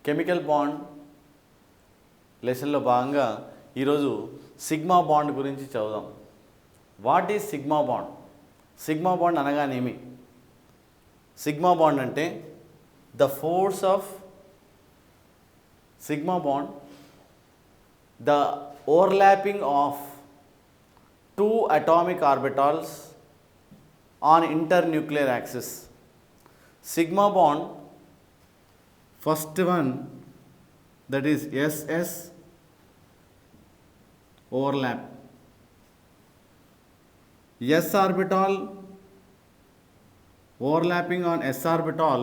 Chemical bond లెసన్లో భాగంగా ఈరోజు సిగ్మా బాండ్ గురించి చదువుదాం. What is sigma bond? Sigma bond అనగానేమి? సిగ్మా బాండ్ అంటే the force of sigma bond, the overlapping of two atomic orbitals on internuclear axis. Sigma bond, first one, that is SS overlap. S orbital overlapping on S orbital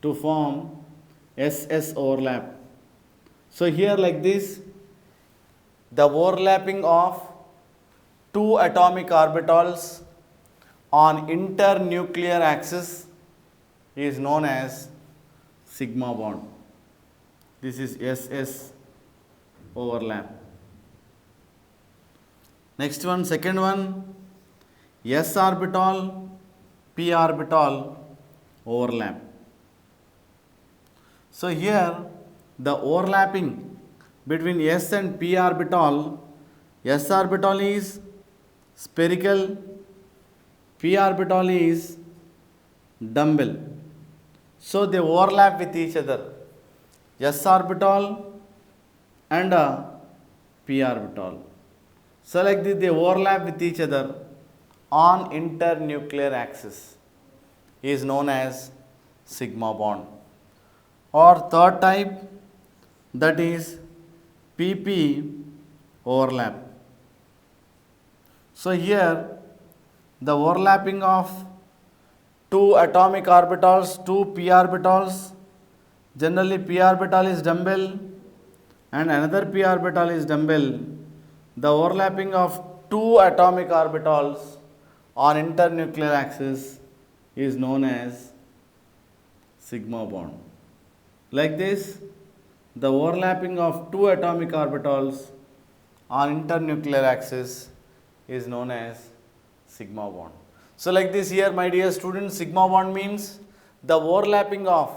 to form SS overlap. So here like this, the overlapping of two atomic orbitals on internuclear axis is known as sigma bond. This is SS overlap. Next one, second one, S orbital, P orbital overlap. So here the overlapping between S and P orbital, S orbital is spherical, P orbital is dumbbell. So they overlap with each other, S orbital and P orbital. So like this they overlap with each other on internuclear axis is known as sigma bond. Or third type, that is PP overlap. So here the overlapping of two atomic orbitals, two p orbitals, generally p orbital is dumbbell and another p orbital is dumbbell. The overlapping of two atomic orbitals on internuclear axis is known as sigma bond. Like this, the overlapping of two atomic orbitals on internuclear axis is known as sigma bond. So like this here, my dear students, sigma bond means the overlapping of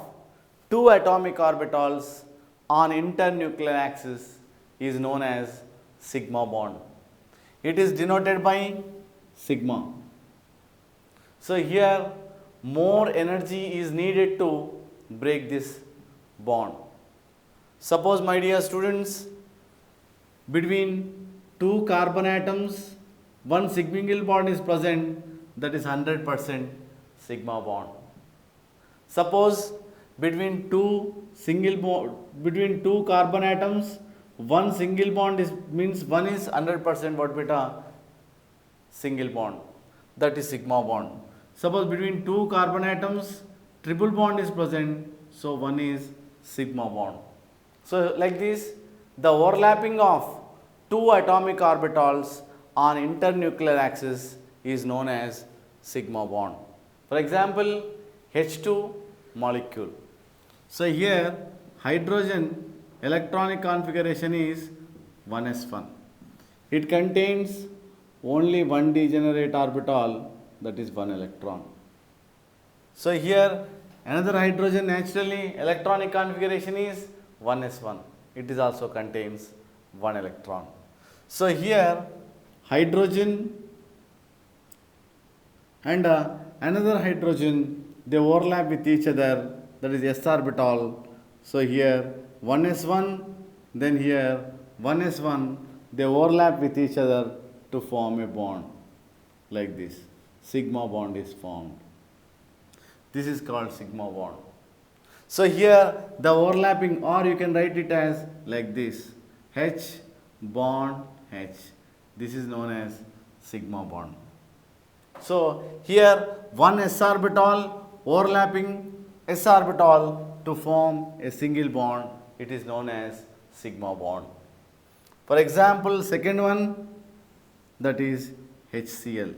two atomic orbitals on internuclear axis is known as sigma bond. It is denoted by sigma. So here more energy is needed to break this bond. Suppose, my dear students, between two carbon atoms, one single bond is present, that is 100% sigma bond. Suppose between two carbon atoms, one single bond is means one is 100% what beta single bond, that is sigma bond. Suppose between two carbon atoms, triple bond is present, so one is sigma bond. So like this, the overlapping of two atomic orbitals on internuclear axis is known as sigma bond. For example, H2 molecule. So here hydrogen electronic configuration is 1s1. It contains only one degenerate orbital, that is 1 electron. So here another hydrogen naturally electronic configuration is 1s1. It is also contains 1 electron. So here hydrogen and another hydrogen, they overlap with each other, that is s orbital. So here 1s1, then here 1s1, they overlap with each other to form a bond. Like this, sigma bond is formed. This is called sigma bond. So here the overlapping, or you can write it as like this, H bond H. This is known as sigma bond. So here one s orbital overlapping s orbital to form a single bond, it is known as sigma bond. For example, second one, that is HCl.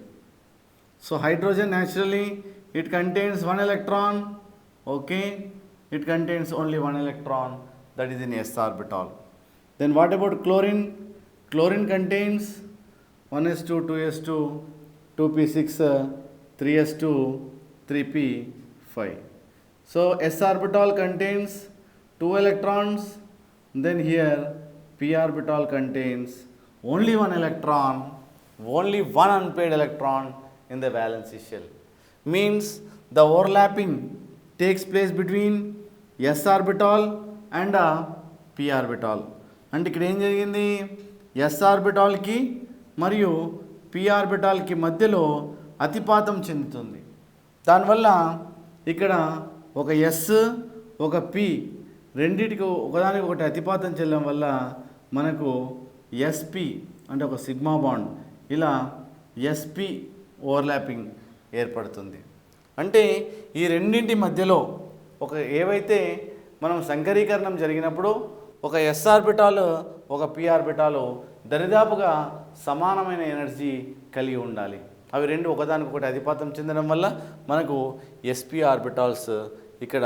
So hydrogen naturally it contains one electron, okay, it contains only one electron, that is in s orbital. Then what about chlorine? Chlorine contains 1s2, 2s2, 2p6, 3s2, 3p5. So s orbital contains 2 electrons, then here p orbital contains only 1 electron, only one unpaired electron in the valency shell. Means the overlapping takes place between s orbital and p orbital. అంటే ఇక్కడ ఏం జరిగింది, s ఆర్బిటాల్కి మరియు p ఆర్బిటాల్కి మధ్యలో అతిపాతం చెందుతుంది. దానివల్ల ఇక్కడ ఒక s ఒక p రెండిటికి ఒకదానికి ఒకటి అతిపాతం చెల్లడం వల్ల మనకు sp అంటే ఒక సిగ్మా బాండ్, ఇలా sp ఓవర్లాపింగ్ ఏర్పడుతుంది. అంటే ఈ రెండింటి మధ్యలో ఒక ఏవైతే మనం సంకరీకరణం జరిగినప్పుడు ఒక s ఆర్బిటాల్ ఒక p ఆర్బిటాల్ దరిదాపుగా సమానమైన ఎనర్జీ కలిగి ఉండాలి. అవి రెండు ఒకదానికొకటి అధిపాతం చెందడం వల్ల మనకు sp ఆర్బిటాల్స్ ఇక్కడ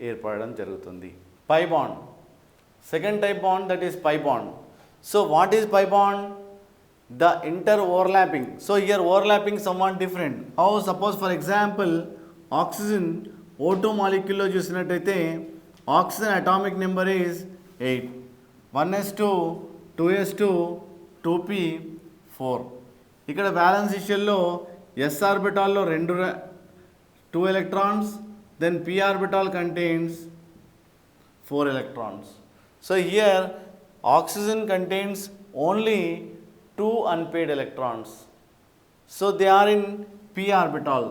ఏర్పడడం జరుగుతుంది. Pi bond, second type bond, that is pi bond. So what is pi bond? The inter overlapping. So here overlapping somewhat different. How? Suppose for example oxygen O2 molecule లో చూసినట్టయితే oxygen atomic number is 8, 1s2 2s2 2p 4. ఇక్కడ balance షెల్లో s ఆర్బిటాల్లో 2 electrons, then p orbital contains 4 electrons. So here oxygen contains only 2 unpaired electrons. So they are in p orbital.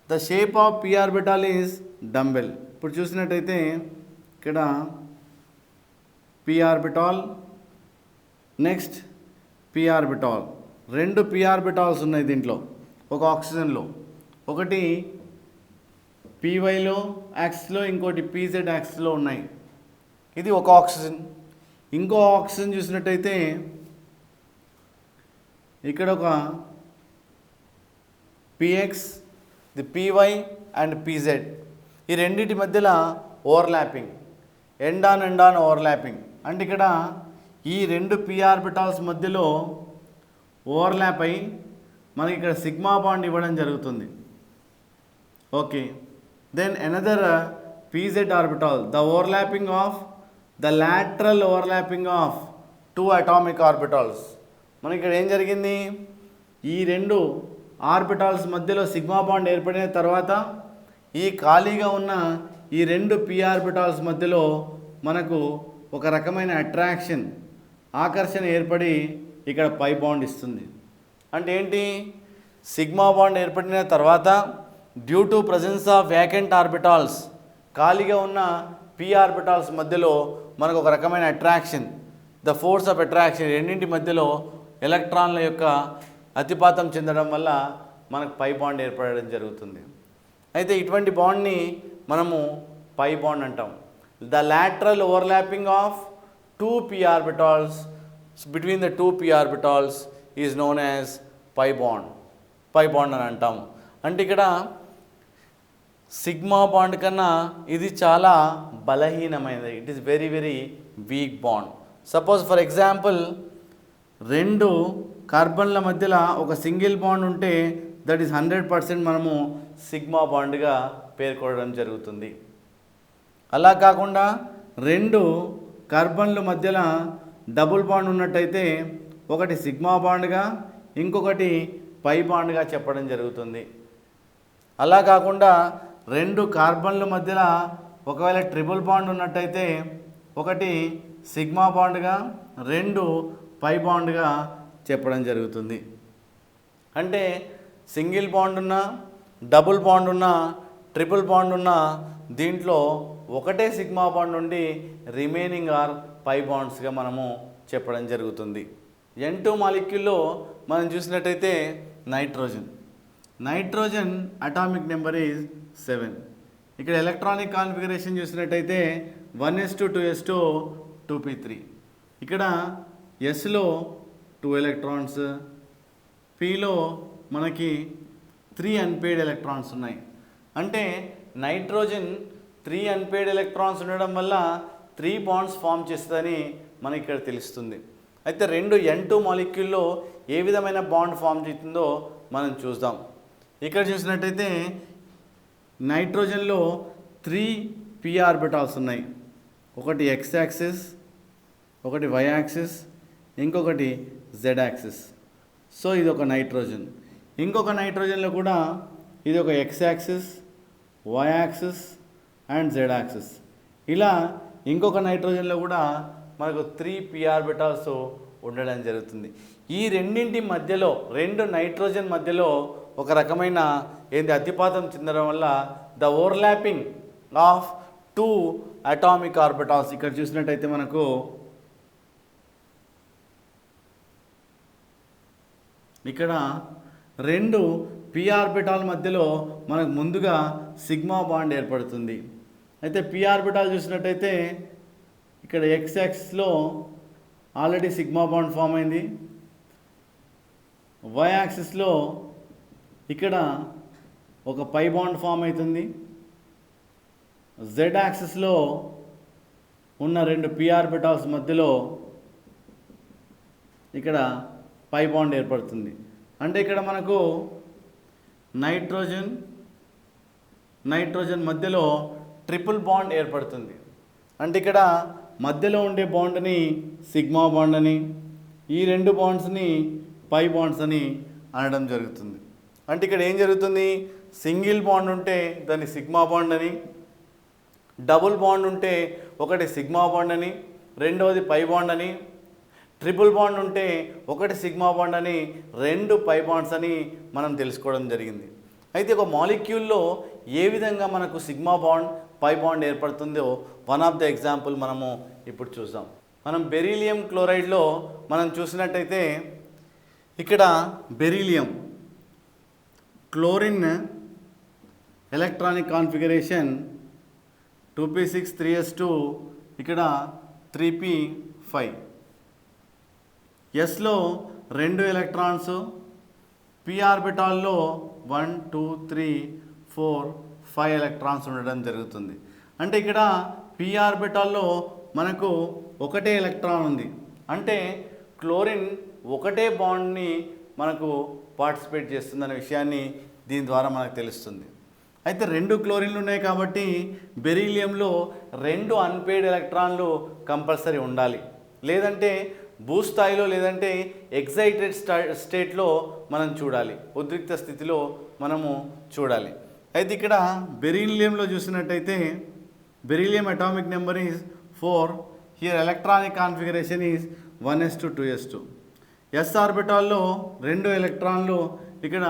The shape of p orbital is dumbbell. ఇప్పుడు చూసినట్టయితే ఇక్కడ p orbital, next p orbital, రెండు p orbitals ఉన్నాయి దీంట్లో. ఒక ఆక్సిజన్లో ఒకటి pyలో యాక్సిస్లో, ఇంకోటి pz యాక్సిస్లో ఉన్నాయి. ఇది ఒక ఆక్సిజన్. ఇంకో ఆక్సిజన్ చూసినట్టయితే ఇక్కడ ఒక px, the py and pz, ఈ రెండింటి మధ్యలో ఓవర్లాపింగ్, ఎండ్ ఆన్ ఓవర్లాపింగ్. అంటే ఇక్కడ ఈ రెండు p ఆర్బిటాల్స్ మధ్యలో ఓవర్లాప్ అయి మనకి ఇక్కడ సిగ్మా బాండ్ ఇవ్వడం జరుగుతుంది. Okay, then another pz orbital, the overlapping of the lateral overlapping of 2 atomic orbitals. మనకి ఇక్కడ ఏం జరిగింది, ఈ రెండు ఆర్బిటాల్స్ మధ్యలో సిగ్మా బాండ్ ఏర్పడిన తర్వాత ఈ ఖాళీగా ఉన్న ఈ రెండు p ఆర్బిటాల్స్ మధ్యలో మనకు ఒక రకమైన అట్రాక్షన్, ఆకర్షణ ఏర్పడి ఇక్కడ పై బాండ్ ఇస్తుంది. అంటే ఏంటి, సిగ్మా బాండ్ ఏర్పడిన తర్వాత due to presence of vacant orbitals, ఖాళీగా ఉన్న p ఆర్బిటాల్స్ మధ్యలో మనకు ఒక రకమైన attraction, the force of attraction, రెండింటి మధ్యలో ఎలక్ట్రాన్ల యొక్క అతిపాతం చెందడం వల్ల మనకు పై బాండ్ ఏర్పడడం జరుగుతుంది. అయితే ఇటువంటి బాండ్ని మనము పై బాండ్ అంటాం. The lateral overlapping of 2 p orbitals between the 2 p orbitals is known as pi bond, pi bond అని అంటాం. అంటే ఇక్కడ సిగ్మా బాండ్ కన్నా ఇది చాలా బలహీనమైనది. It is very very weak bond. Suppose for example రెండు కార్బన్ల మధ్యలో ఒక సింగిల్ బాండ్ ఉంటే దట్ ఈస్ 100% మనము సిగ్మా బాండ్గా పేర్కొనడం జరుగుతుంది. అలా కాకుండా రెండు కార్బన్ల మధ్యలో డబుల్ బాండ్ ఉన్నట్టయితే ఒకటి సిగ్మా బాండ్గా, ఇంకొకటి పై బాండ్గా చెప్పడం జరుగుతుంది. అలా కాకుండా రెండు కార్బన్ల మధ్యలో ఒకవేళ ట్రిపుల్ బాండ్ ఉన్నట్టయితే ఒకటి సిగ్మా బాండ్గా, రెండు పై బాండ్గా చెప్పడం జరుగుతుంది. అంటే సింగిల్ బాండ్ ఉన్న, డబుల్ బాండ్ ఉన్న, ట్రిపుల్ బాండ్ ఉన్న దీంట్లో ఒకటే సిగ్మా బాండ్ నుండి రిమైనింగ్ ఆర్ పై బాండ్స్గా మనము చెప్పడం జరుగుతుంది. N2 మాలిక్యూల్లో మనం చూసినట్టయితే నైట్రోజన్ అటామిక్ నెంబర్ ఈజ్ 7. ఇక్కడ ఎలక్ట్రానిక్ కాన్ఫిగరేషన్ చూసినట్టయితే 1s2 2s2 2p3. ఇక్కడ ఎస్లో 2 ఎలక్ట్రాన్స్, పిలో మనకి 3 అన్పెయిడ్ ఎలక్ట్రాన్స్ ఉన్నాయి. అంటే నైట్రోజన్ 3 అన్పెయిడ్ ఎలక్ట్రాన్స్ ఉండడం వల్ల 3 బాండ్స్ ఫామ్ చేస్తుందని మనకి ఇక్కడ తెలుస్తుంది. అయితే రెండు N2 మాలిక్యూల్లో ఏ విధమైన బాండ్ ఫామ్ చేస్తుందో మనం చూద్దాం. ఇక్కడ చూసినట్టయితే నైట్రోజన్లో 3 p ఆర్బిటాల్స్ ఉన్నాయి. ఒకటి x యాక్సిస్, ఒకటి y యాక్సిస్, ఇంకొకటి z యాక్సిస్. సో ఇది ఒక నైట్రోజన్. ఇంకొక నైట్రోజన్లో కూడా ఇది ఒక x axis, y axis and z axis. ఇలా ఇంకొక నైట్రోజన్లో కూడా మనకు 3 p ఆర్బిటాల్స్ ఉండడం జరుగుతుంది. ఈ రెండింటి మధ్యలో, రెండు నైట్రోజన్ మధ్యలో ఒక రకమైన అతిపాతం చెందడం వల్ల the overlapping of 2 atomic orbitals, ఇక్కడ చూసినట్టయితే మనకు ఇక్కడ రెండు పి ఆర్బిటాల్ మధ్యలో మనకు ముందుగా సిగ్మా బాండ్ ఏర్పడుతుంది. అయితే పి ఆర్బిటాల్ చూసినట్టయితే ఇక్కడ ఎక్స్ యాక్సిస్లో ఆల్రెడీ సిగ్మా బాండ్ ఫామ్ అయింది. వై యాక్సిస్లో ఇక్కడ ఒక పై బాండ్ ఫామ్ అవుతుంది. జెడ్ యాక్సిస్లో ఉన్న రెండు పి ఆర్బిటాల్స్ మధ్యలో ఇక్కడ పై బాండ్ ఏర్పడుతుంది. అంటే ఇక్కడ మనకు నైట్రోజన్ మధ్యలో ట్రిపుల్ బాండ్ ఏర్పడుతుంది. అంటే ఇక్కడ మధ్యలో ఉండే బాండ్ని సిగ్మా బాండ్ అని, ఈ రెండు బాండ్స్ని పై బాండ్స్ అని అనడం జరుగుతుంది. అంటే ఇక్కడ ఏం జరుగుతుంది, సింగిల్ బాండ్ ఉంటే దాన్ని సిగ్మా బాండ్ అని, డబుల్ బాండ్ ఉంటే ఒకటి సిగ్మా బాండ్ అని, రెండవది పై బాండ్ అని, ట్రిపుల్ బాండ్ ఉంటే ఒకటి సిగ్మా బాండ్ అని, రెండు పై బాండ్స్ అని మనం తెలుసుకోవడం జరిగింది. అయితే ఒక మాలిక్యూల్లో ఏ విధంగా మనకు సిగ్మా బాండ్ పై బాండ్ ఏర్పడుతుందో వన్ ఆఫ్ ద ఎగ్జాంపుల్ మనము ఇప్పుడు చూసాం. మనం బెరీలియం క్లోరైడ్లో మనం చూసినట్టయితే ఇక్కడ beryllium chlorine electronic configuration 2p6 3s2, ఇక్కడ 3p5. ఎస్లో 2 ఎలక్ట్రాన్స్, పి ఆర్బిటాల్లో 1 2 3 4 5 ఎలక్ట్రాన్స్ ఉండడం జరుగుతుంది. అంటే ఇక్కడ పి ఆర్బిటాల్లో మనకు ఒకటే ఎలక్ట్రాన్ ఉంది. అంటే క్లోరిన్ ఒకటే బాండ్ని మనకు పార్టిసిపేట్ చేస్తుందనే విషయాన్ని దీని ద్వారా మనకు తెలుస్తుంది. అయితే రెండు క్లోరిన్లు ఉన్నాయి కాబట్టి బెరీలియంలో 2 అన్పెయిడ్ ఎలక్ట్రాన్లు కంపల్సరీ ఉండాలి. లేదంటే భూస్థాయిలో లేదంటే ఎగ్జైటెడ్ స్టేట్లో మనం చూడాలి, ఉద్రిక్త స్థితిలో మనము చూడాలి. అయితే ఇక్కడ బెరీలియంలో చూసినట్టయితే beryllium atomic number is 4. Here electronic configuration is 1s2 2s2. S ఆర్బిటాల్లో 2 ఎలక్ట్రాన్లు, ఇక్కడ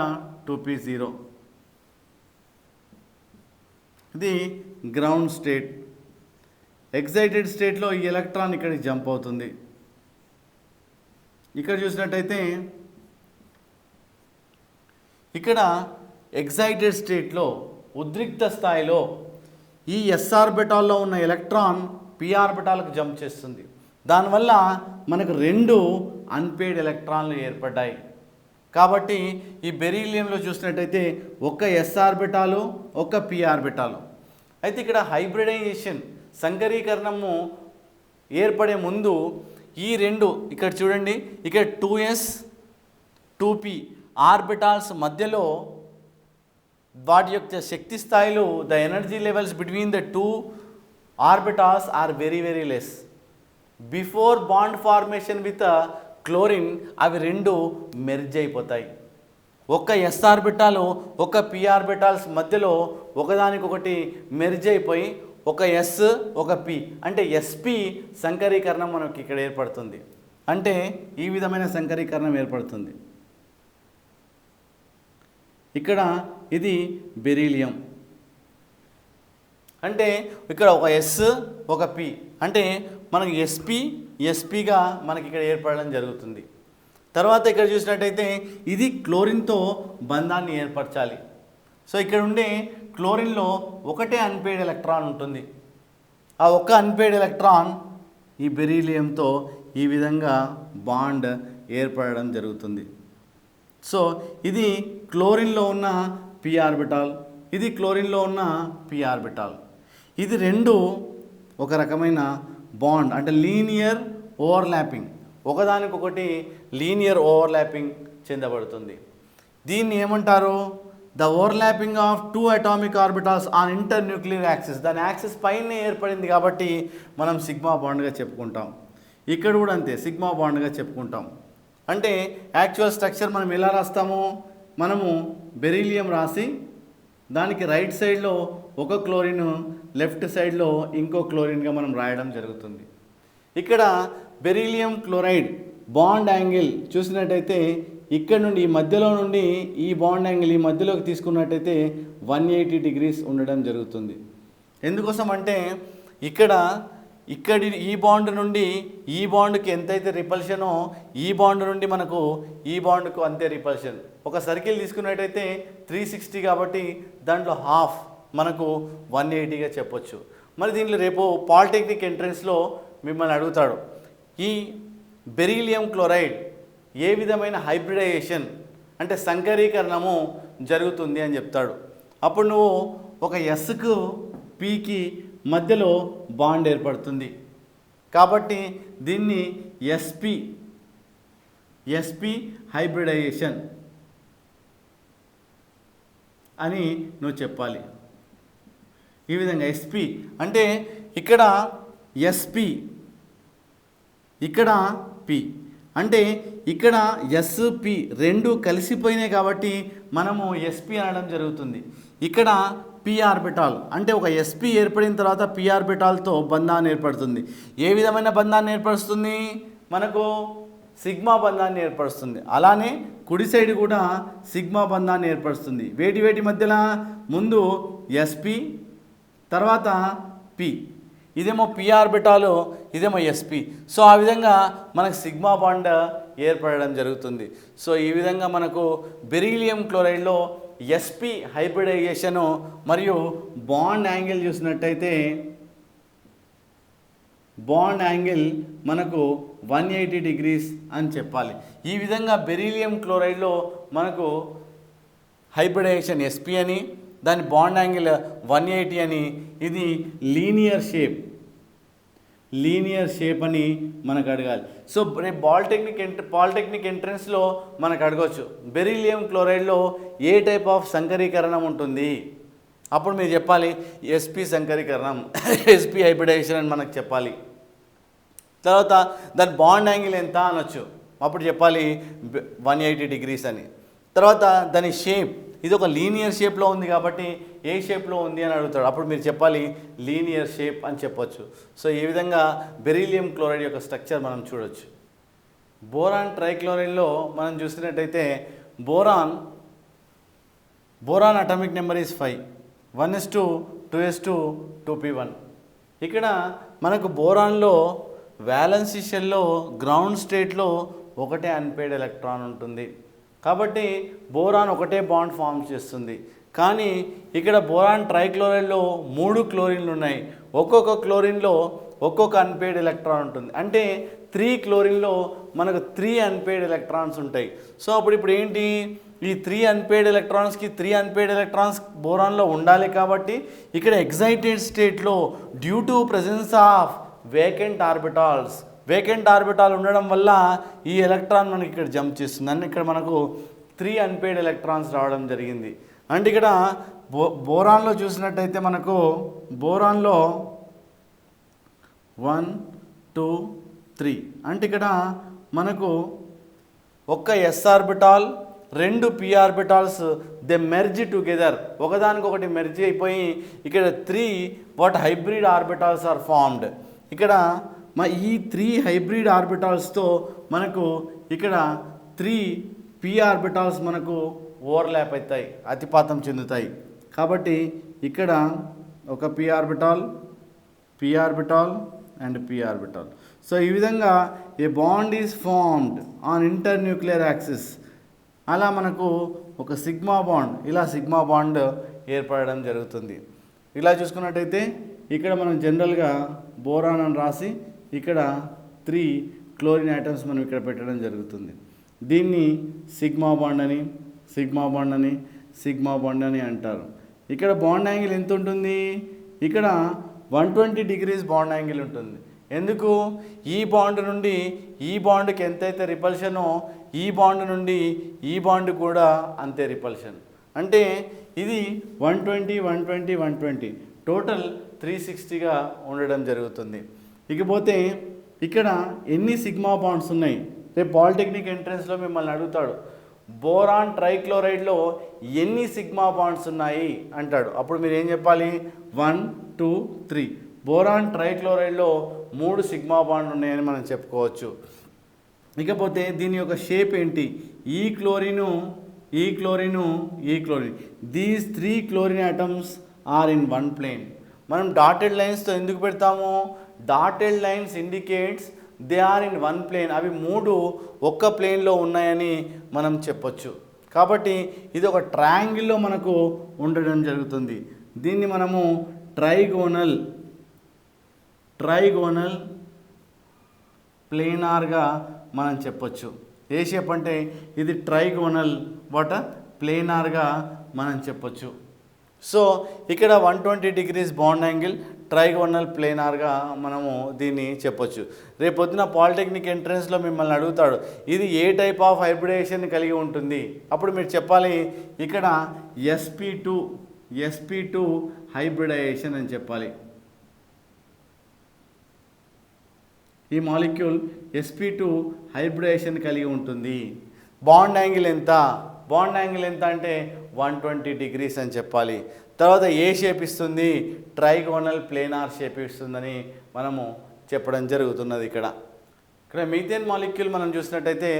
2p0. ఇది గ్రౌండ్ స్టేట్. ఎగ్జైటెడ్ స్టేట్లో ఈ ఎలక్ట్రాన్ ఇక్కడికి జంప్ అవుతుంది. ఇక్కడ చూసినట్టయితే ఇక్కడ ఎగ్జైటెడ్ స్టేట్లో ఉద్రిక్త స్థాయిలో ఈ ఎస్ ఆర్బిటాల్లో ఉన్న ఎలక్ట్రాన్ పి ఆర్బిటాల్కి జంప్ చేస్తుంది. దానివల్ల మనకు 2 అన్పెయిడ్ ఎలక్ట్రాన్లు ఏర్పడ్డాయి. కాబట్టి ఈ బెరీలియంలో చూసినట్టయితే ఒక ఎస్ ఆర్బిటాలు, ఒక పి ఆర్బిటాలు. అయితే ఇక్కడ హైబ్రిడైజేషన్ సంకరీకరణము ఏర్పడే ముందు ఈ 2 ఇక్కడ చూడండి, ఇక్కడ 2s 2p ఆర్బిటాల్స్ మధ్యలో వాటి యొక్క శక్తి స్థాయిలు, the energy levels between the 2 orbitals are very very less. Before bond formation with chlorine అవి 2 మెర్జ్ అయిపోతాయి. ఒక ఎస్ ఆర్బిటాలు ఒక పి ఆర్బిటాల్స్ మధ్యలో ఒకదానికొకటి మెర్జ్ అయిపోయి ఒక ఎస్ ఒక పి అంటే ఎస్పి సంకరీకరణం మనకి ఇక్కడ ఏర్పడుతుంది. అంటే ఈ విధమైన సంకరీకరణం ఏర్పడుతుంది. ఇక్కడ ఇది బెరీలియం. అంటే ఇక్కడ ఒక ఎస్ ఒక పి అంటే మనకి ఎస్పిగా మనకి ఇక్కడ ఏర్పడడం జరుగుతుంది. తర్వాత ఇక్కడ చూసినట్టయితే ఇది క్లోరిన్తో బంధాన్ని ఏర్పరచాలి. సో ఇక్కడ ఉండే క్లోరిన్లో ఒకటే అన్పెయిడ్ ఎలక్ట్రాన్ ఉంటుంది. ఆ ఒక్క అన్పెయిడ్ ఎలక్ట్రాన్ ఈ బెరీలియంతో ఈ విధంగా బాండ్ ఏర్పడడం జరుగుతుంది. సో ఇది క్లోరిన్లో ఉన్న పి ఆర్బిటాల్, ఇది క్లోరిన్లో ఉన్న పి ఆర్బిటాల్. ఇది 2 ఒక రకమైన బాండ్ అంటే లీనియర్ ఓవర్లాపింగ్, ఒకదానికొకటి లీనియర్ ఓవర్లాపింగ్ చెందబడుతుంది. దీన్ని ఏమంటారు, the overlapping of 2 atomic orbitals on internuclear axis, దాని యాక్సిస్ పైనే ఏర్పడింది కాబట్టి మనం సిగ్మా బాండ్గా చెప్పుకుంటాం. ఇక్కడ కూడా అంతే, సిగ్మా బాండ్గా చెప్పుకుంటాం. అంటే యాక్చువల్ స్ట్రక్చర్ మనం ఎలా రాస్తాము, మనము బెరీలియం రాసి దానికి రైట్ సైడ్లో ఒక క్లోరిన్, లెఫ్ట్ సైడ్లో ఇంకో క్లోరిన్గా మనం రాయడం జరుగుతుంది. ఇక్కడ బెరీలియం క్లోరైడ్ బాండ్ యాంగిల్ చూసినట్టయితే ఇక్కడ నుండి ఈ మధ్యలో నుండి ఈ బాండ్ యాంగిల్ ఈ మధ్యలోకి తీసుకున్నట్టయితే 180 degrees ఉండడం జరుగుతుంది. ఎందుకోసం అంటే ఇక్కడి ఈ బాండ్ నుండి ఈ బాండ్కి ఎంతైతే రిపల్షనో ఈ బాండ్ నుండి మనకు ఈ బాండ్కు అంతే రిపల్షన్. ఒక సర్కిల్ తీసుకున్నట్టయితే 360 కాబట్టి దాంట్లో హాఫ్ మనకు 180గా చెప్పొచ్చు. మరి దీంట్లో రేపు పాలిటెక్నిక్ ఎంట్రన్స్లో మిమ్మల్ని అడుగుతాడు, ఈ బెరీలియం క్లోరైడ్ ఏ విధమైన హైబ్రిడైజేషన్ అంటే సంకరీకరణము జరుగుతుంది అని చెప్తాడు. అప్పుడు నువ్వు ఒక ఎస్కు పీకి మధ్యలో బాండ్ ఏర్పడుతుంది కాబట్టి దీన్ని ఎస్పి హైబ్రిడైజేషన్ అని నువ్వు చెప్పాలి. ఈ విధంగా ఎస్పి అంటే ఇక్కడ ఎస్పి, ఇక్కడ పి, అంటే ఇక్కడ ఎస్పి రెండు కలిసిపోయినాయి కాబట్టి మనము ఎస్పి అనడం జరుగుతుంది. ఇక్కడ పి ఆర్బిటాల్ అంటే ఒక ఎస్పి ఏర్పడిన తర్వాత పి ఆర్బిటాల్తో బంధాన్ని ఏర్పడుతుంది. ఏ విధమైన బంధాన్ని ఏర్పరుస్తుంది, మనకు సిగ్మా బంధాన్ని ఏర్పరుస్తుంది. అలానే కుడి సైడ్ కూడా సిగ్మా బంధాన్ని ఏర్పరుస్తుంది. వేటి మధ్యలో ముందు ఎస్పి తర్వాత పి, ఇదేమో పి ఆర్బిటాలు, ఇదేమో ఎస్పి. సో ఆ విధంగా మనకు సిగ్మా బాండ్ ఏర్పడడం జరుగుతుంది. సో ఈ విధంగా మనకు బెరీలియం క్లోరైడ్లో ఎస్పి హైబ్రిడైజేషను మరియు బాండ్ యాంగిల్ చూసినట్టయితే బాండ్ యాంగిల్ మనకు 180 degrees అని చెప్పాలి. ఈ విధంగా బెరీలియం క్లోరైడ్లో మనకు హైబ్రిడైజేషన్ ఎస్పి అని, దాని బాండ్ యాంగిల్ 180 అని, ఇది లీనియర్ షేప్ అని మనకు అడగాలి. సో రేపు పాలిటెక్నిక్ ఎంట్రన్స్లో మనకు అడగవచ్చు బెరీలియం క్లోరైడ్లో ఏ టైప్ ఆఫ్ సంకరీకరణం ఉంటుంది. అప్పుడు మీరు చెప్పాలి ఎస్పి సంకరీకరణం, ఎస్పి హైబ్రిడైజేషన్ అని మనకు చెప్పాలి. తర్వాత దాని బాండ్ యాంగిల్ ఎంత అనొచ్చు, అప్పుడు చెప్పాలి 180 degrees అని. తర్వాత దాని షేప్, ఇది ఒక లీనియర్ షేప్లో ఉంది కాబట్టి ఏ షేప్లో ఉంది అని అడుగుతాడు, అప్పుడు మీరు చెప్పాలి లీనియర్ షేప్ అని చెప్పొచ్చు. సో ఈ విధంగా బెరీలియం క్లోరైడ్ యొక్క స్ట్రక్చర్ మనం చూడొచ్చు. బోరాన్ ట్రైక్లోరైడ్లో మనం చూసినట్టయితే boron atomic number is 5, 1s2 2s2 2p1. ఇక్కడ మనకు బోరాన్లో వ్యాలెన్సీ షెల్లో గ్రౌండ్ స్టేట్లో ఒకటే అన్పేడ్ ఎలక్ట్రాన్ ఉంటుంది కాబట్టి బోరాన్ ఒకటే బాండ్ ఫామ్ చేస్తుంది. కానీ ఇక్కడ బోరాన్ ట్రైక్లోరైడ్లో 3 క్లోరిన్లు ఉన్నాయి. ఒక్కొక్క క్లోరిన్లో ఒక్కొక్క అన్పేడ్ ఎలక్ట్రాన్ ఉంటుంది. అంటే 3 క్లోరిన్లో మనకు 3 అన్పేడ్ ఎలక్ట్రాన్స్ ఉంటాయి. సో ఇప్పుడు ఏంటి, ఈ 3 అన్పేడ్ ఎలక్ట్రాన్స్కి 3 అన్పేడ్ ఎలక్ట్రాన్స్ బోరాన్లో ఉండాలి కాబట్టి ఇక్కడ ఎగ్జైటెడ్ స్టేట్లో due to presence of vacant orbital ఉండడం వల్ల ఈ ఎలక్ట్రాన్ మనకి ఇక్కడ జంప్ చేస్తుంది. అంటే ఇక్కడ మనకు 3 అన్పేడ్ ఎలక్ట్రాన్స్ రావడం జరిగింది. అంటే ఇక్కడ బోరాన్లో చూసినట్టయితే మనకు బోరాన్లో 1 2 3 అంటే ఇక్కడ మనకు ఒక్క S orbital 2 P orbitals they merge together, ఒకదానికొకటి మెర్జ్ అయిపోయి ఇక్కడ 3 what hybrid orbitals are formed. ఇక్కడ ఈ 3 హైబ్రిడ్ ఆర్బిటాల్స్తో మనకు ఇక్కడ 3 పి ఆర్బిటాల్స్ మనకు ఓవర్లాప్ అవుతాయి, అతిపాతం చెందుతాయి. కాబట్టి ఇక్కడ ఒక p orbital and p orbital. So ఈ విధంగా a bond is formed on internuclear axis. అలా మనకు ఒక సిగ్మా బాండ్ ఏర్పడడం జరుగుతుంది. ఇలా చూసుకున్నట్టయితే ఇక్కడ మనం జనరల్గా బోరాన్ అని రాసి ఇక్కడ 3 క్లోరిన్ ఐటమ్స్ మనం ఇక్కడ పెట్టడం జరుగుతుంది. దీన్ని సిగ్మా బాండ్ అని అంటారు. ఇక్కడ బాండ్ యాంగిల్ ఎంత ఉంటుంది, ఇక్కడ 120 degrees బాండ్ యాంగిల్ ఉంటుంది. ఎందుకు, ఈ బాండ్ నుండి ఈ బాండ్కి ఎంతైతే రిపల్షనో ఈ బాండ్ నుండి ఈ బాండ్ కూడా అంతే రిపల్షన్. అంటే ఇది 120 120 120 టోటల్ 360గా ఉండడం జరుగుతుంది. ఇకపోతే ఇక్కడ ఎన్ని సిగ్మా బాండ్స్ ఉన్నాయి? రేపు పాలిటెక్నిక్ ఎంట్రన్స్లో మిమ్మల్ని అడుగుతాడు, బోరాన్ ట్రైక్లోరైడ్లో ఎన్ని సిగ్మా బాండ్స్ ఉన్నాయి అంటాడు. అప్పుడు మీరు ఏం చెప్పాలి? 1 2 3. బోరాన్ ట్రైక్లోరైడ్లో 3 సిగ్మా బాండ్లు ఉన్నాయని మనం చెప్పుకోవచ్చు. ఇకపోతే దీని యొక్క షేప్ ఏంటి? ఈ chlorine. These 3 chlorine atoms are in one plane. మనం డాటెడ్ లైన్స్తో ఎందుకు పెడతాము? Dotted lines indicates they are in one plane. అవి 3 ఒక్క ప్లేన్లో ఉన్నాయని మనం చెప్పొచ్చు. కాబట్టి ఇది ఒక ట్రయాంగిల్లో మనకు ఉండడం జరుగుతుంది. దీన్ని మనము ట్రైగోనల్ ప్లేనార్గా మనం చెప్పొచ్చు. ఏ షేప్ అంటే ఇది ట్రైగోనల్ ప్లేనార్గా మనం చెప్పొచ్చు. సో ఇక్కడ 120 degrees బాండ్ యాంగిల్ ట్రైగోనల్ ప్లేనార్గా మనము దీన్ని చెప్పొచ్చు. రేపొద్దున పాలిటెక్నిక్ ఎంట్రన్స్లో మిమ్మల్ని అడుగుతాడు, ఇది ఏ టైప్ ఆఫ్ హైబ్రిడేషన్ కలిగి ఉంటుంది? అప్పుడు మీరు చెప్పాలి ఇక్కడ sp2 హైబ్రిడైజేషన్ అని చెప్పాలి. ఈ మాలిక్యూల్ sp2 హైబ్రిడేషన్ కలిగి ఉంటుంది. బాండ్ యాంగిల్ ఎంత? అంటే 120 degrees అని చెప్పాలి. తర్వాత ఏ షేప్ ఇస్తుంది? ట్రైగోనల్ ప్లేనార్ షేప్ ఇస్తుందని మనము చెప్పడం జరుగుతున్నది. ఇక్కడ మీథేన్ మాలిక్యూల్ మనం చూసినట్టయితే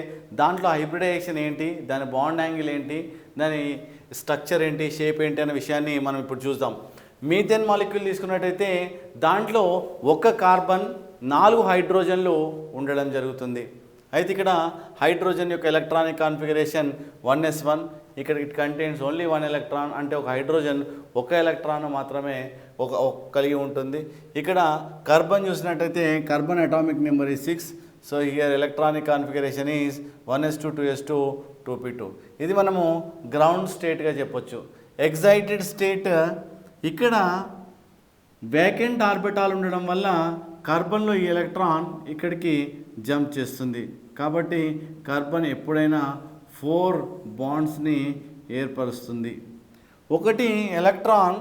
దాంట్లో హైబ్రిడైజేషన్ ఏంటి, దాని బాండ్ యాంగిల్ ఏంటి, దాని స్ట్రక్చర్ ఏంటి, షేప్ ఏంటి అనే విషయాన్ని మనం ఇప్పుడు చూద్దాం. మీథేన్ మాలిక్యూల్ తీసుకున్నట్టయితే దాంట్లో ఒక కార్బన్ 4 హైడ్రోజన్లు ఉండడం జరుగుతుంది. అయితే ఇక్కడ హైడ్రోజన్ యొక్క ఎలక్ట్రానిక్ కాన్ఫిగరేషన్ 1s1. ఇక్కడ ఇట్ కంటైన్స్ ఓన్లీ 1 ఎలక్ట్రాన్. అంటే ఒక హైడ్రోజన్ ఒక ఎలక్ట్రాన్ మాత్రమే కలిగి ఉంటుంది. ఇక్కడ కార్బన్ చూసినట్టయితే carbon atomic number is 6. So here electronic configuration is 1s2 2s2 2p2. ఇది మనము గ్రౌండ్ స్టేట్గా చెప్పొచ్చు. ఎగ్జైటెడ్ స్టేట్, ఇక్కడ వేకెంట్ ఆర్బిటాల్ ఉండడం వల్ల కార్బన్లో ఈ ఎలక్ట్రాన్ ఇక్కడికి జంప్ చేస్తుంది. కాబట్టి కార్బన్ ఎప్పుడైనా 4 బాండ్స్ని ఏర్పరుస్తుంది. ఒకటి ఎలక్ట్రాన్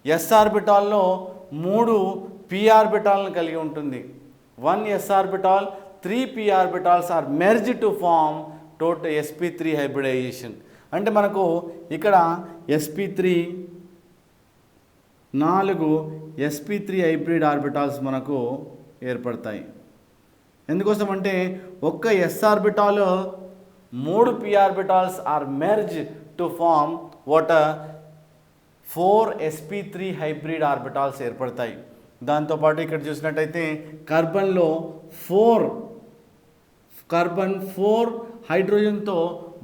s ఆర్బిటాల్లో 3 p ఆర్బిటాల్ని కలిగి ఉంటుంది. 1 s orbital 3 p orbitals are merge to form total sp3 hybridization. అంటే మనకు ఇక్కడ sp3 4 sp3 హైబ్రిడ్ ఆర్బిటాల్స్ మనకు ఏర్పడతాయి. ఎందుకోసం అంటే ఒక్క s orbital 3 p orbitals are merge to form 4 sp3 hybrid orbitals ఏర్పడతాయి. దాంతోపాటు ఇక్కడ చూసినట్టయితే కార్బన్ 4 హైడ్రోజన్తో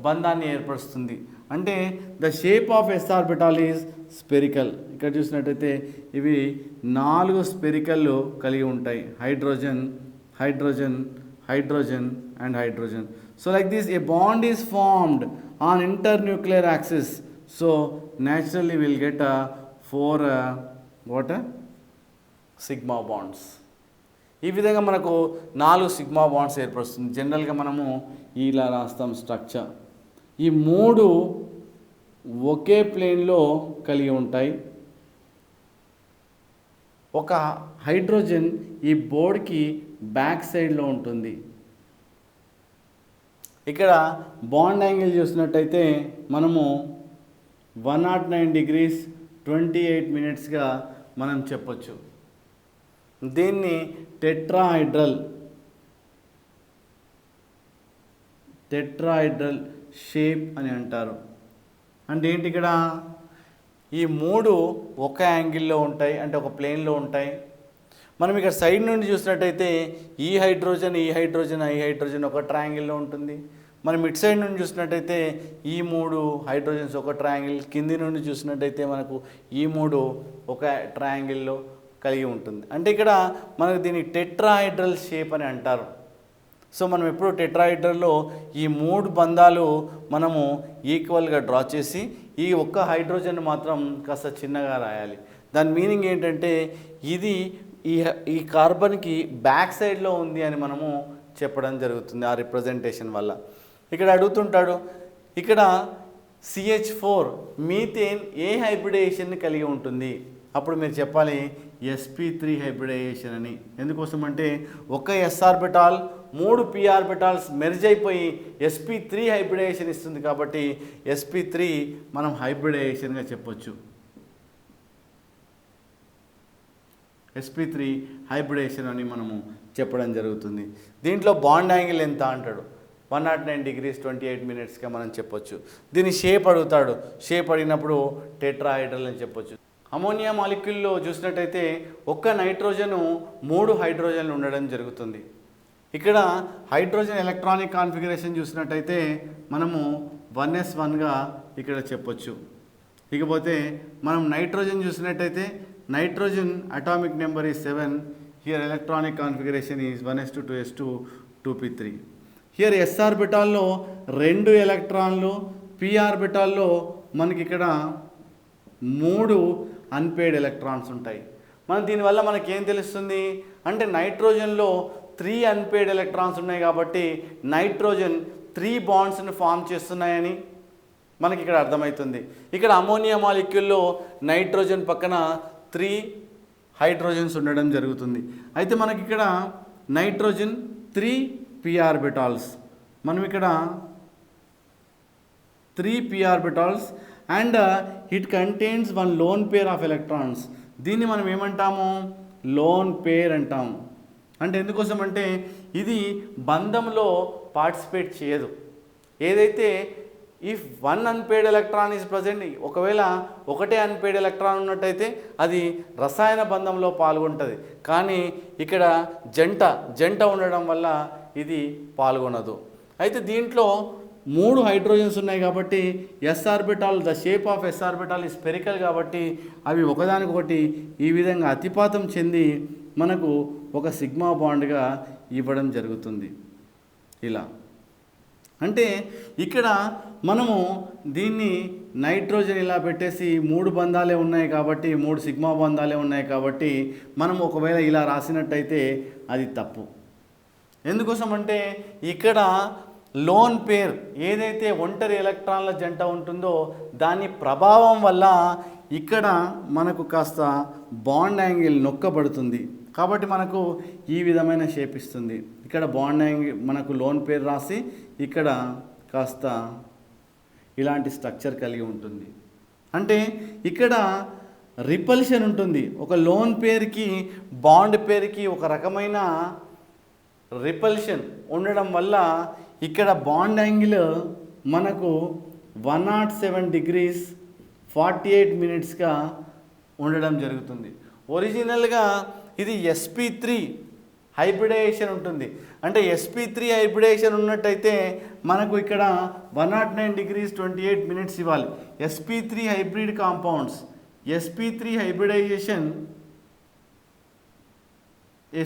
బంధాన్ని ఏర్పరుస్తుంది. అంటే the shape of s orbital is spherical. ఇక్కడ చూసినట్టయితే ఇవి 4 స్పెరికల్లు కలిగి ఉంటాయి. Hydrogen and hydrogen. So like this a bond is formed on internuclear axis. So naturally we'll get 4 sigma bonds. ఈ విధంగా మనకు 4 సిగ్మా బాండ్స్ ఏర్పడుతుంది. జనరల్గా మనము ఇలా రాస్తాం స్ట్రక్చర్. ఈ 3 ఒకే ప్లేన్లో కలిగి ఉంటాయి. ఒక హైడ్రోజన్ ఈ బోర్డ్కి బ్యాక్ సైడ్లో ఉంటుంది. ఇక్కడ బాండ్ యాంగిల్ చూసినట్టయితే మనము 109 degrees 28 minutesగా మనం చెప్పొచ్చు. దీన్ని టెట్రాహైడ్రల్ షేప్ అని అంటారు. అంటే ఏంటి? ఇక్కడ ఈ 3 ఒక యాంగిల్లో ఉంటాయి, అంటే ఒక ప్లేన్లో ఉంటాయి. మనం ఇక్కడ సైడ్ నుండి చూసినట్టయితే ఈ హైడ్రోజన్ ఒక ట్రయాంగిల్లో ఉంటుంది. మనం ఇటు సైడ్ నుండి చూసినట్టయితే ఈ 3 హైడ్రోజన్స్ ఒక ట్రయాంగిల్, కింది నుండి చూసినట్టయితే మనకు ఈ 3 ఒక ట్రయాంగిల్లో కలిగి ఉంటుంది. అంటే ఇక్కడ మనకు దీన్ని టెట్రాహైడ్రల్ షేప్ అని అంటారు. సో మనం ఎప్పుడు టెట్రాహైడ్రల్లో ఈ 3 బంధాలు మనము ఈక్వల్గా డ్రా చేసి ఈ ఒక్క హైడ్రోజన్ మాత్రం కాస్త చిన్నగా రాయాలి. దాని మీనింగ్ ఏంటంటే ఇది ఈ కార్బన్కి బ్యాక్ సైడ్లో ఉంది అని మనము చెప్పడం జరుగుతుంది ఆ రిప్రజెంటేషన్ వల్ల. ఇక్కడ అడుగుతుంటాడు, ఇక్కడ CH4 మీథేన్ ఏ హైబ్రిడైజేషన్ని కలిగి ఉంటుంది? అప్పుడు మీరు చెప్పాలి sp3 హైబ్రిడైజేషన్ అని. ఎందుకోసం అంటే ఒక s orbital 3 p orbitals merge అయిపోయి sp3 హైబ్రిడైజేషన్ ఇస్తుంది కాబట్టి sp3 మనం హైబ్రిడైజేషన్గా చెప్పొచ్చు. sp3 హైబ్రిడేషన్ అని మనము చెప్పడం జరుగుతుంది. దీంట్లో బాండ్ యాంగిల్ ఎంత అంటాడు, 109 degrees 28 minutesగా మనం చెప్పొచ్చు. దీని షేప్ అడుగుతాడు, షేప్ అడిగినప్పుడు టెట్రాహైడ్రల్ అని చెప్పొచ్చు. అమోనియా మాలిక్యూల్లో చూసినట్టయితే ఒక్క నైట్రోజను 3 హైడ్రోజన్లు ఉండడం జరుగుతుంది. ఇక్కడ హైడ్రోజన్ ఎలక్ట్రానిక్ కాన్ఫిగరేషన్ చూసినట్టయితే మనము 1s1గా ఇక్కడ చెప్పొచ్చు. ఇకపోతే మనం నైట్రోజన్ చూసినట్టయితే nitrogen atomic number is 7. Here electronic configuration is 1s2 2s2 2p3. Here s ఆర్బిటాల్లో 2 ఎలక్ట్రాన్లు, p ఆర్బిటాల్లో మనకి ఇక్కడ 3 అన్పేడ్ ఎలక్ట్రాన్స్ ఉంటాయి. దీనివల్ల మనకేం తెలుస్తుంది అంటే నైట్రోజన్లో 3 అన్పేడ్ ఎలక్ట్రాన్స్ ఉన్నాయి కాబట్టి నైట్రోజన్ 3 బాండ్స్ని ఫామ్ చేస్తున్నాయని మనకి ఇక్కడ అర్థమవుతుంది. ఇక్కడ అమోనియా మాలిక్యూల్లో నైట్రోజన్ పక్కన 3 హైడ్రోజన్స్ ఉండడం జరుగుతుంది. అయితే మనకి ఇక్కడ నైట్రోజన్ 3 p ఆర్బిటాల్స్, మనం ఇక్కడ 3 p orbitals and it contains 1 loan pair of electrons. దీన్ని మనం ఏమంటాము, లోన్ పేర్ అంటాము. అంటే ఎందుకోసం అంటే ఇది బంధంలో పార్టిసిపేట్ చేయదు. ఏదైతే if 1 unpaired electron is present, ఒకవేళ ఒకటే అన్పేడ్ ఎలక్ట్రాన్ ఉన్నట్టయితే అది రసాయన బంధంలో పాల్గొంటుంది. కానీ ఇక్కడ జంట ఉండడం వల్ల ఇది పాల్గొనదు. అయితే దీంట్లో 3 హైడ్రోజన్స్ ఉన్నాయి కాబట్టి s orbital, the shape of s orbital ఈ స్పెరికల్ కాబట్టి అవి ఒకదానికొకటి ఈ విధంగా అతిపాతం చెంది మనకు ఒక సిగ్మా బాండ్గా ఇవ్వడం జరుగుతుంది. ఇలా అంటే ఇక్కడ మనము దీన్ని నైట్రోజన్ ఇలా పెట్టేసి 3 బంధాలే ఉన్నాయి కాబట్టి 3 సిగ్మా బంధాలే ఉన్నాయి కాబట్టి మనం ఒకవేళ ఇలా రాసినట్టయితే అది తప్పు. ఎందుకోసం అంటే ఇక్కడ లోన్ పేర్ ఏదైతే ఒంటరి ఎలక్ట్రాన్ల జంట ఉంటుందో దాని ప్రభావం వల్ల ఇక్కడ మనకు కాస్త బాండ్ యాంగిల్ నొక్కబడుతుంది కాబట్టి మనకు ఈ విధమైన షేప్ ఇస్తుంది. ఇక్కడ బాండ్ యాంగిల్ మనకు లోన్ పేర్ రాసి ఇక్కడ కాస్త ఇలాంటి స్ట్రక్చర్ కలిగి ఉంటుంది. అంటే ఇక్కడ రిపల్షన్ ఉంటుంది. ఒక లోన్ పేర్కి బాండ్ పేర్కి ఒక రకమైన రిపల్షన్ ఉండడం వల్ల ఇక్కడ బాండ్ యాంగిల్ మనకు 107 degrees 48 minutesగా ఉండడం జరుగుతుంది. ఒరిజినల్గా ఇది sp3 హైబ్రిడైజేషన్ ఉంటుంది. అంటే sp3 హైబ్రిడైజేషన్ ఉన్నట్టయితే మనకు ఇక్కడ 109 degrees 28 minutes ఇవ్వాలి. sp3 hybrid compounds, sp3 hybridization,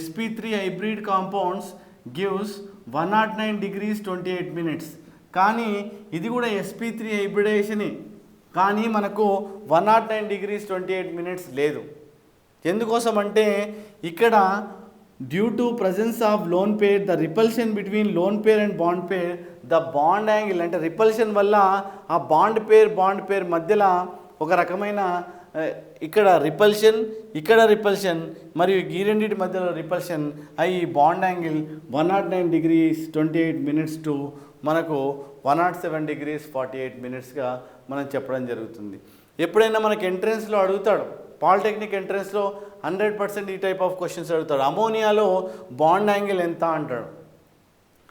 sp3 hybrid compounds gives 109 degrees 28 minutes. కానీ ఇది కూడా sp3 హైబ్రిడైజేషనే, కానీ మనకు 109 degrees 28 minutes లేదు. ఎందుకోసం అంటే ఇక్కడ due to presence of lone pair, the repulsion between lone pair and bond pair, the bond angle అంటే రిపల్షన్ వల్ల ఆ బాండ్ పేర్ మధ్యలో ఒక రకమైన ఇక్కడ రిపల్షన్ మరియు ఈ రెండింటి మధ్యలో రిపల్షన్ అయి bond angle 109 degrees 28 minutes to మనకు 107 degrees 48 minutesగా మనం చెప్పడం జరుగుతుంది. ఎప్పుడైనా మనకి ఎంట్రన్స్లో అడుగుతాడు, పాలిటెక్నిక్ ఎంట్రన్స్లో 100% ఈ టైప్ ఆఫ్ క్వశ్చన్స్ అడుగుతాడు. అమోనియాలో బాండ్ యాంగిల్ ఎంత అంటాడు.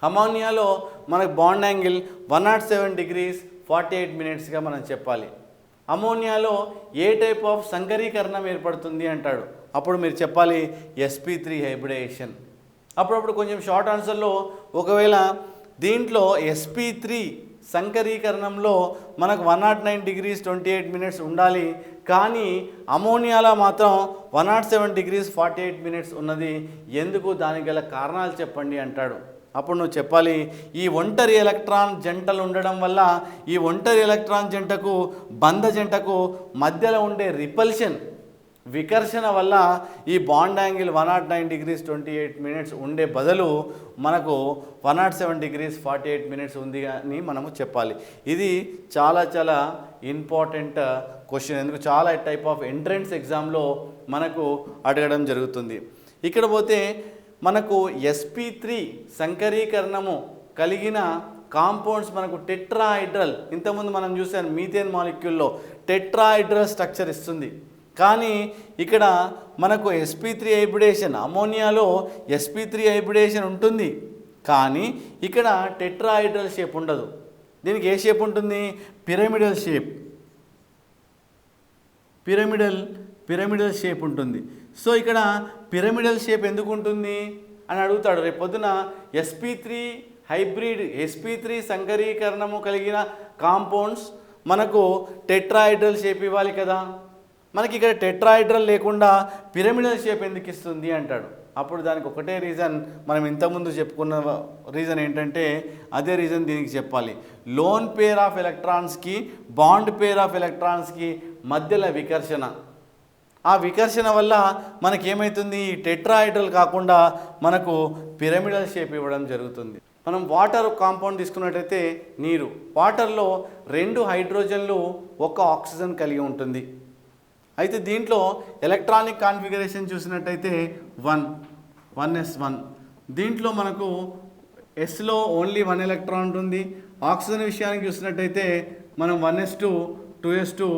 అమోనియాలో మనకు బాండ్ యాంగిల్ 107 degrees 48 minutesగా మనం చెప్పాలి. అమోనియాలో ఏ టైప్ ఆఫ్ సంకరీకరణం ఏర్పడుతుంది అంటాడు. అప్పుడు మీరు చెప్పాలి sp3 హైబ్రిడైజేషన్. అప్పుడప్పుడు కొంచెం షార్ట్ ఆన్సర్లో ఒకవేళ దీంట్లో sp3 సంకరీకరణంలో మనకు 109 degrees 28 minutes ఉండాలి, కానీ అమోనియాలో మాత్రం 107 degrees 48 minutes ఉన్నది, ఎందుకు, దానికి గల కారణాలు చెప్పండి అంటాడు. అప్పుడు నువ్వు చెప్పాలి ఈ ఒంటరి ఎలక్ట్రాన్ జంటలు ఉండడం వల్ల ఈ ఒంటరి ఎలక్ట్రాన్ జంటకు బంధ జంటకు మధ్యలో ఉండే రిపల్షన్ వికర్షణ వల్ల ఈ బాండ్ యాంగిల్ 109 degrees 28 minutes ఉండే బదులు మనకు 107 degrees 48 minutes ఉంది అని మనము చెప్పాలి. ఇది చాలా ఇంపార్టెంట్ క్వశ్చన్, ఎందుకు చాలా టైప్ ఆఫ్ ఎంట్రన్స్ ఎగ్జామ్లో మనకు అడగడం జరుగుతుంది. ఇక్కడ పోతే మనకు sp3 సంకరీకరణము కలిగిన కాంపౌండ్స్ మనకు టెట్రాహైడ్రల్, ఇంతకుముందు మనం చూసాం మీథేన్ మాలిక్యూల్లో టెట్రాహైడ్రల్ స్ట్రక్చర్ ఇస్తుంది. కానీ ఇక్కడ మనకు sp3 హైబ్రిడేషన్, అమోనియాలో sp3 హైబ్రిడేషన్ ఉంటుంది, కానీ ఇక్కడ టెట్రాహైడ్రల్ షేప్ ఉండదు. దీనికి ఏ షేప్ ఉంటుంది? పిరమిడల్ షేప్, పిరమిడల్ షేప్ ఉంటుంది. సో ఇక్కడ పిరమిడల్ షేప్ ఎందుకు ఉంటుంది అని అడుగుతాడు రేపు పొద్దున. sp3 సంకరీకరణము కలిగిన కాంపౌండ్స్ మనకు టెట్రాహైడ్రల్ షేప్ ఇవ్వాలి కదా, మనకి ఇక్కడ టెట్రాహైడ్రల్ లేకుండా పిరమిడల్ షేప్ ఎందుకు ఇస్తుంది అంటాడు. అప్పుడు దానికి ఒకటే రీజన్, మనం ఇంతకుముందు చెప్పుకున్న రీజన్ ఏంటంటే అదే రీజన్ దీనికి చెప్పాలి. లోన్ పేర్ ఆఫ్ ఎలక్ట్రాన్స్కి బాండ్ పేర్ ఆఫ్ ఎలక్ట్రాన్స్కి మధ్యలో వికర్షణ, ఆ వికర్షణ వల్ల మనకేమవుతుంది, ఈ టెట్రాహైడ్రల్ కాకుండా మనకు పిరమిడల్ షేప్ ఇవ్వడం జరుగుతుంది. మనం వాటర్ కాంపౌండ్ తీసుకున్నట్టయితే నీరు, వాటర్లో 2 హైడ్రోజన్లు 1 ఆక్సిజన్ కలిగి ఉంటుంది. అయితే దీంట్లో ఎలక్ట్రానిక్ కాన్ఫిగరేషన్ చూసినట్టయితే 1s1. దీంట్లో మనకు ఎస్లో ఓన్లీ 1 ఎలక్ట్రాన్ ఉంటుంది. ఆక్సిజన్ విషయానికి చూసినట్టయితే మనం 1s2 2s2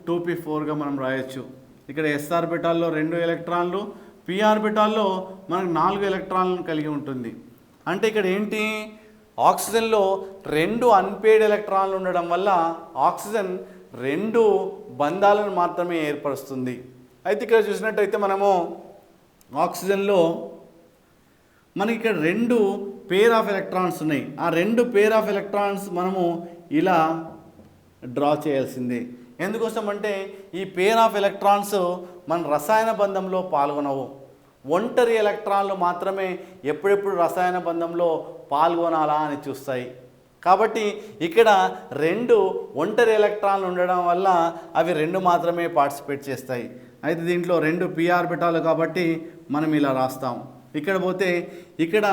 2p4గా మనం రాయొచ్చు. ఇక్కడ s ఆర్బిటాల్లో 2 ఎలక్ట్రాన్లు, p ఆర్బిటాల్లో మనకు 4 ఎలక్ట్రాన్లను కలిగి ఉంటుంది. అంటే ఇక్కడ ఏంటి, ఆక్సిజన్లో 2 అన్పేడ్ ఎలక్ట్రాన్లు ఉండడం వల్ల ఆక్సిజన్ 2 బంధాలను మాత్రమే ఏర్పరుస్తుంది. అయితే ఇక్కడ చూసినట్టయితే మనము ఆక్సిజన్లో మనకి ఇక్కడ 2 పేర్ ఆఫ్ ఎలక్ట్రాన్స్ ఉన్నాయి. ఆ 2 పేర్ ఆఫ్ ఎలక్ట్రాన్స్ మనము ఇలా డ్రా చేయాల్సిందే. ఎందుకోసం అంటే ఈ పేర్ ఆఫ్ ఎలక్ట్రాన్స్ మన రసాయన బంధంలో పాల్గొనవు. ఒంటరి ఎలక్ట్రాన్లు మాత్రమే ఎప్పుడెప్పుడు రసాయన బంధంలో పాల్గొనాలా అని చూస్తాయి. కాబట్టి ఇక్కడ 2 ఒంటరి ఎలక్ట్రాన్లు ఉండడం వల్ల అవి 2 మాత్రమే పార్టిసిపేట్ చేస్తాయి. అయితే దీంట్లో 2 p ఆర్బిటాలు కాబట్టి మనం ఇలా రాస్తాం. ఇక్కడ పోతే ఇక్కడ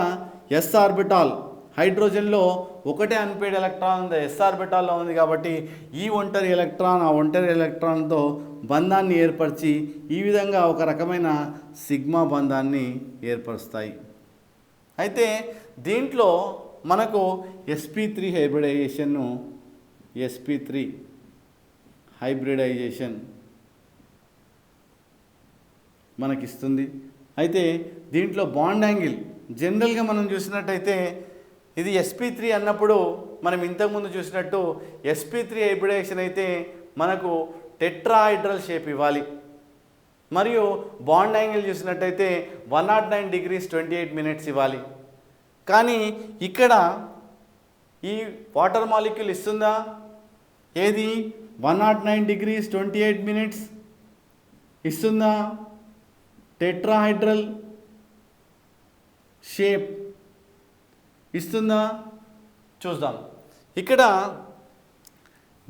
s ఆర్బిటాల్, హైడ్రోజన్లో 1 అన్పేడ్ ఎలక్ట్రాన్ s ఆర్బిటాల్లో ఉంది కాబట్టి ఈ ఒంటరి ఎలక్ట్రాన్ ఆ ఒంటరి ఎలక్ట్రాన్తో బంధాన్ని ఏర్పరిచి ఈ విధంగా ఒక రకమైన సిగ్మా బంధాన్ని ఏర్పరుస్తాయి. అయితే దీంట్లో మనకు sp3 హైబ్రిడైజేషన్ మనకిస్తుంది. అయితే దీంట్లో బాండ్ యాంగిల్ జనరల్గా మనం చూసినట్టయితే ఇది sp3 అన్నప్పుడు మనం ఇంతకుముందు చూసినట్టు sp3 హైబ్రిడేషన్ అయితే మనకు టెట్రాహైడ్రల్ షేప్ ఇవ్వాలి. మరియు బాండ్ యాంగిల్ చూసినట్టయితే 109 degrees 28 minutes ఇవ్వాలి. కానీ ఇక్కడ ఈ వాటర్ మాలిక్యూల్ ఇస్తుందా? ఏది 109 degrees 28 minutes ఇస్తుందా? టెట్రాహైడ్రల్ షేప్ ఇస్తుందా? చూద్దాం. ఇక్కడ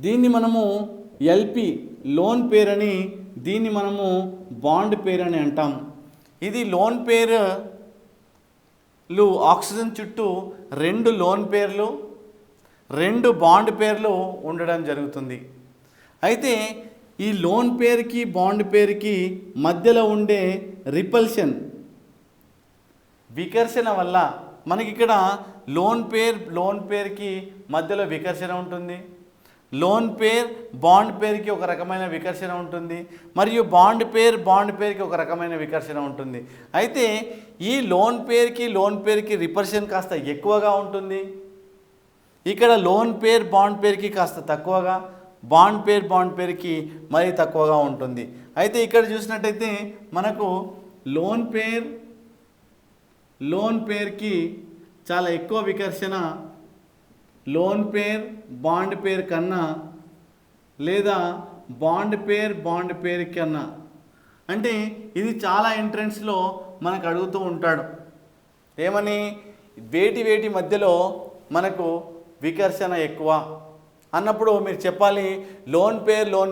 దీన్ని మనము ఎల్పి లోన్ పేర్ అని, దీన్ని మనము బాండ్ పేర్ అని అంటాం. ఇది లోన్ పేర్లు ఆక్సిజన్ చుట్టూ 2 లోన్ పేర్లు 2 బాండ్ పేర్లు ఉండడం జరుగుతుంది. అయితే ఈ లోన్ పేర్కి బాండ్ పేర్కి మధ్యలో ఉండే రిపల్షన్ వికర్షణ వల్ల మనకి ఇక్కడ లోన్ పేర్కి మధ్యలో వికర్షణ ఉంటుంది, లోన్ పేర్ బాండ్ పేర్కి ఒక రకమైన వికర్షణ ఉంటుంది, మరియు బాండ్ పేర్కి ఒక రకమైన వికర్షణ ఉంటుంది. అయితే ఈ లోన్ పేర్కి రిపల్షన్ కాస్త ఎక్కువగా ఉంటుంది. ఇక్కడ లోన్ పేర్ బాండ్ పేర్కి కాస్త తక్కువగా, బాండ్ పేర్కి మరీ తక్కువగా ఉంటుంది. అయితే ఇక్కడ చూసినట్టయితే మనకు లోన్ పేర్కి చాలా ఎక్కువ వికర్షణ లోన్ పేర్ బాండ్ పేర్ కన్నా, లేదా బాండ్ పేర్ కన్నా. అంటే ఇది చాలా ఎంట్రన్స్లో మనకు అడుగుతూ ఉంటాడు. ఏమని? వేటి మధ్యలో మనకు వికర్షణ ఎక్కువ అన్నప్పుడు మీరు చెప్పాలి లోన్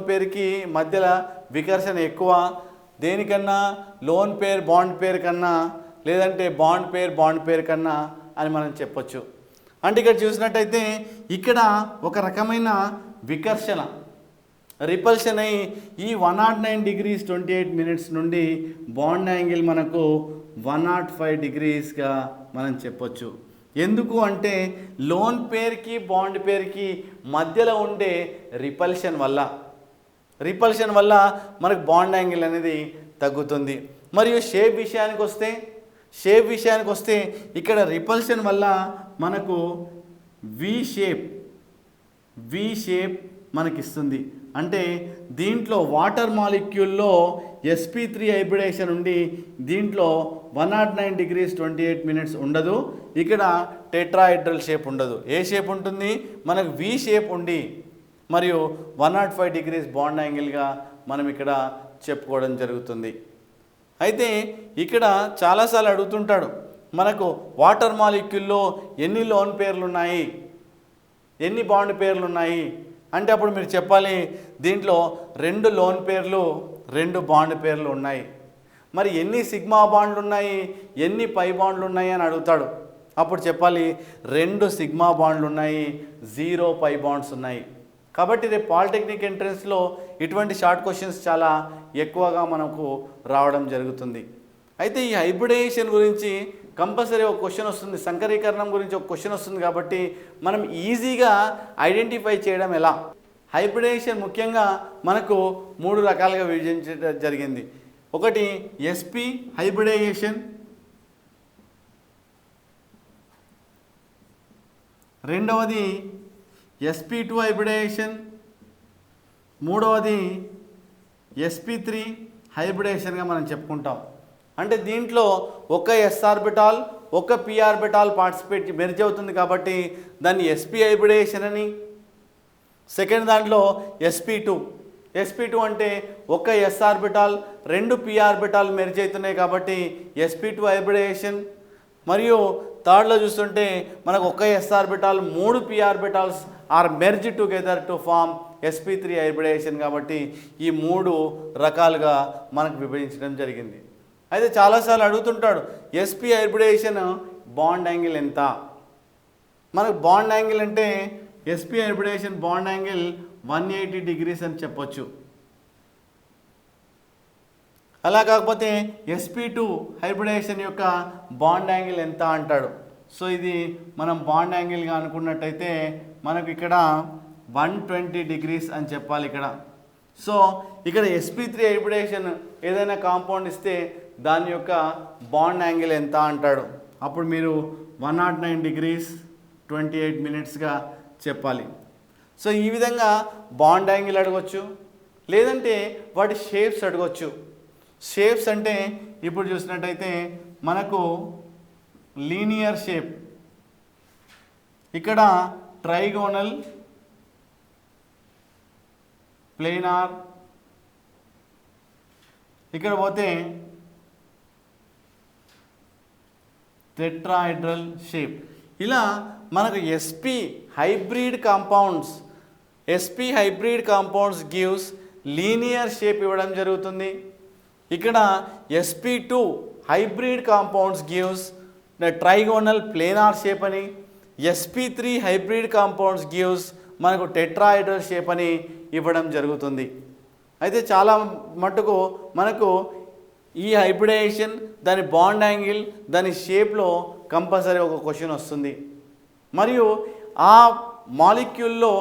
పేర్కి మధ్యలో వికర్షణ ఎక్కువ, దేనికన్నా, లోన్ పేర్ బాండ్ పేర్ కన్నా, లేదంటే బాండ్ పేర్ కన్నా అని మనం చెప్పొచ్చు. అంటే ఇక్కడ చూసినట్టయితే ఇక్కడ ఒక రకమైన వికర్షణ, రిపల్షన్ అయ్యి ఈ 109 degrees 28 minutes నుండి బాండ్ యాంగిల్ మనకు 105 degreesగా మనం చెప్పొచ్చు. ఎందుకు అంటే లోన్ పేర్కి బాండ్ పేర్కి మధ్యలో ఉండే రిపల్షన్ వల్ల మనకు బాండ్ యాంగిల్ అనేది తగ్గుతుంది. మరియు షేప్ విషయానికి వస్తే ఇక్కడ రిపల్షన్ వల్ల మనకు వి షేప్ మనకిస్తుంది. అంటే దీంట్లో వాటర్ మాలిక్యూల్లో sp3 హైబ్రిడేషన్ ఉండి దీంట్లో 109 degrees 28 minutes ఉండదు. ఇక్కడ టెట్రాహెడ్రల్ షేప్ ఉండదు. ఏ షేప్ ఉంటుంది? మనకు వి షేప్ ఉండి మరియు 105 degrees బాండ్ యాంగిల్గా మనం ఇక్కడ చెప్పుకోవడం జరుగుతుంది. అయితే ఇక్కడ చాలాసార్లు అడుగుతుంటాడు, మనకు వాటర్ మాలిక్యూల్లో ఎన్ని లోన్ పేర్లు ఉన్నాయి, ఎన్ని బాండ్ పేర్లు ఉన్నాయి అంటే అప్పుడు మీరు చెప్పాలి దీంట్లో 2 లోన్ పేర్లు 2 బాండ్ పేర్లు ఉన్నాయి. మరి ఎన్ని సిగ్మా బాండ్లు ఉన్నాయి, ఎన్ని పై బాండ్లు ఉన్నాయి అని అడుగుతాడు. అప్పుడు చెప్పాలి 2 సిగ్మా బాండ్లు ఉన్నాయి, 0 పై బాండ్స్ ఉన్నాయి. కాబట్టి రేపు పాలిటెక్నిక్ ఎంట్రన్స్లో ఇటువంటి షార్ట్ క్వశ్చన్స్ చాలా ఎక్కువగా మనకు రావడం జరుగుతుంది. అయితే ఈ హైబ్రిడైజేషన్ గురించి కంపల్సరీ ఒక క్వశ్చన్ వస్తుంది, సంకరీకరణం గురించి ఒక క్వశ్చన్ వస్తుంది. కాబట్టి మనం ఈజీగా ఐడెంటిఫై చేయడం ఎలా? హైబ్రిడైజేషన్ ముఖ్యంగా మనకు 3 రకాలుగా విభజించడం జరిగింది. ఒకటి sp హైబ్రిడైజేషన్, రెండవది sp2 హైబ్రిడైజేషన్, మూడవది sp3 హైబ్రిడైజేషన్గా మనం చెప్పుకుంటాం. అంటే దీంట్లో ఒక s ఆర్బిటాల్ ఒక p ఆర్బిటాల్ మెర్జ్ అవుతుంది కాబట్టి దాన్ని sp హైబ్రిడేషన్ అని. సెకండ్ దాంట్లో sp2 అంటే ఒక s orbital 2 p orbital merge అవుతున్నాయి కాబట్టి sp2 హైబ్రిడేషన్. మరియు థర్డ్లో చూస్తుంటే మనకు ఒక s orbital 3 p orbitals are merge together to form sp3 hybridization. కాబట్టి ఈ 3 రకాలుగా మనకు విభజించడం జరిగింది. అయితే చాలాసార్లు అడుగుతుంటాడు sp హైబ్రిడేషన్ బాండ్ యాంగిల్ ఎంత? మనకు బాండ్ యాంగిల్ అంటే sp hybridization bond angle 180 degrees అని చెప్పొచ్చు. అలా కాకపోతే sp2 హైబ్రిడేషన్ యొక్క బాండ్ యాంగిల్ ఎంత అంటాడు. సో ఇది మనం బాండ్ యాంగిల్గా అనుకున్నట్టయితే మనకు ఇక్కడ 120 degrees అని చెప్పాలి ఇక్కడ. సో ఇక్కడ sp3 హైబ్రిడేషన్ ఏదైనా కాంపౌండ్ ఇస్తే దాని యొక్క బాండ్ యాంగిల్ ఎంత అంటాడు. అప్పుడు మీరు 109 degrees 28 minutesగా చెప్పాలి. సో ఈ విధంగా బాండ్ యాంగిల్ అడగవచ్చు, లేదంటే వాటి షేప్స్ అడగవచ్చు. షేప్స్ అంటే ఇప్పుడు చూసినట్టయితే మనకు లీనియర్ షేప్, ఇక్కడ ట్రైగోనల్, ప్లేనార్, ఇక్కడ పోతే టెట్రాహెడ్రల్ షేప్. ఇలా మనకు sp hybrid compounds gives linear shape ఇవ్వడం జరుగుతుంది. ఇక్కడ sp2 hybrid compounds gives trigonal planar shape అని, sp3 హైబ్రిడ్ కాంపౌండ్స్ గివ్స్ మనకు టెట్రాహెడ్రల్ షేప్ అని ఇవ్వడం జరుగుతుంది. అయితే చాలా మట్టుకు మనకు ఈ హైబ్రిడైజేషన్, దాని బాండ్ యాంగిల్, దాని షేప్లో కంపల్సరీ ఒక క్వశ్చన్ వస్తుంది. మరియు ఆ మాలిక్యూల్లో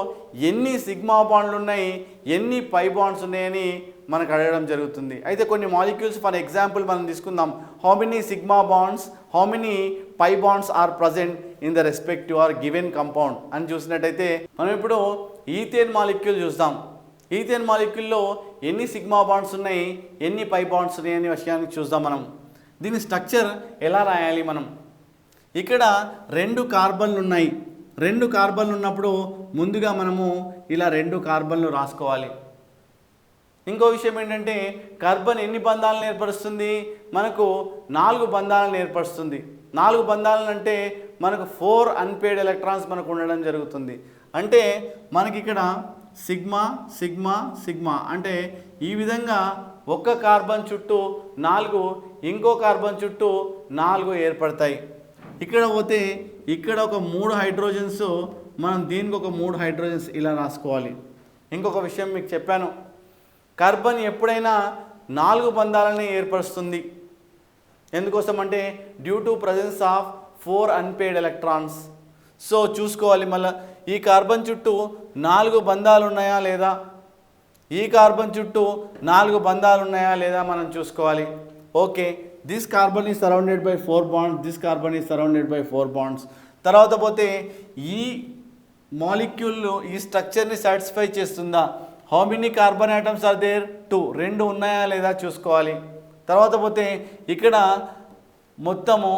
ఎన్ని సిగ్మా బాండ్లు ఉన్నాయి, ఎన్ని పై బాండ్స్ ఉన్నాయని మనకు అడగడం జరుగుతుంది. అయితే కొన్ని మాలిక్యూల్స్ ఫర్ ఎగ్జాంపుల్ మనం తీసుకుందాం, how many sigma bonds, how many pi bonds are present in the respective or given compound అని చూసినట్టయితే మనం ఇప్పుడు ఈథేన్ మాలిక్యూల్ చూద్దాం. ఈథేన్ మాలిక్యూల్లో ఎన్ని సిగ్మా బాండ్స్ ఉన్నాయి, ఎన్ని పై బాండ్స్ ఉన్నాయి అనే విషయాన్ని చూద్దాం. మనం దీని స్ట్రక్చర్ ఎలా రాయాలి? మనం ఇక్కడ 2 కార్బన్లు ఉన్నాయి. 2 కార్బన్లు ఉన్నప్పుడు ముందుగా మనము ఇలా 2 కార్బన్లు రాసుకోవాలి. ఇంకో విషయం ఏంటంటే కార్బన్ ఎన్ని బంధాలను ఏర్పరుస్తుంది? మనకు 4 బంధాలను ఏర్పరుస్తుంది. 4 బంధాలను అంటే మనకు 4 అన్పేడ్ ఎలక్ట్రాన్స్ మనకు ఉండడం జరుగుతుంది. అంటే మనకి ఇక్కడ సిగ్మా సిగ్మా సిగ్మా అంటే ఈ విధంగా ఒక్క కార్బన్ చుట్టూ 4, ఇంకో కార్బన్ చుట్టూ 4 ఏర్పడతాయి. ఇక్కడ పోతే ఇక్కడ ఒక 3 హైడ్రోజన్స్, మనం దీనికి ఒక 3 హైడ్రోజన్స్ ఇలా రాసుకోవాలి. ఇంకొక విషయం మీకు చెప్పాను, కార్బన్ ఎప్పుడైనా 4 బంధాలని ఏర్పరుస్తుంది. ఎందుకోసం అంటే due to presence of 4 unpaired electrons. So చూసుకోవాలి మళ్ళీ ఈ కార్బన్ చుట్టూ 4 బంధాలు ఉన్నాయా లేదా, ఈ కార్బన్ చుట్టూ 4 బంధాలు ఉన్నాయా లేదా మనం చూసుకోవాలి. Okay, this carbon is surrounded by 4 bonds, this carbon is surrounded by 4 bonds. తర్వాత పోతే ఈ మాలిక్యూల్ ఈ స్ట్రక్చర్ని సాటిస్ఫై చేస్తుందా, how many carbon atoms are there, 2 ఉన్నాయా లేదా చూసుకోవాలి. తర్వాత పోతే ఇక్కడ మొత్తము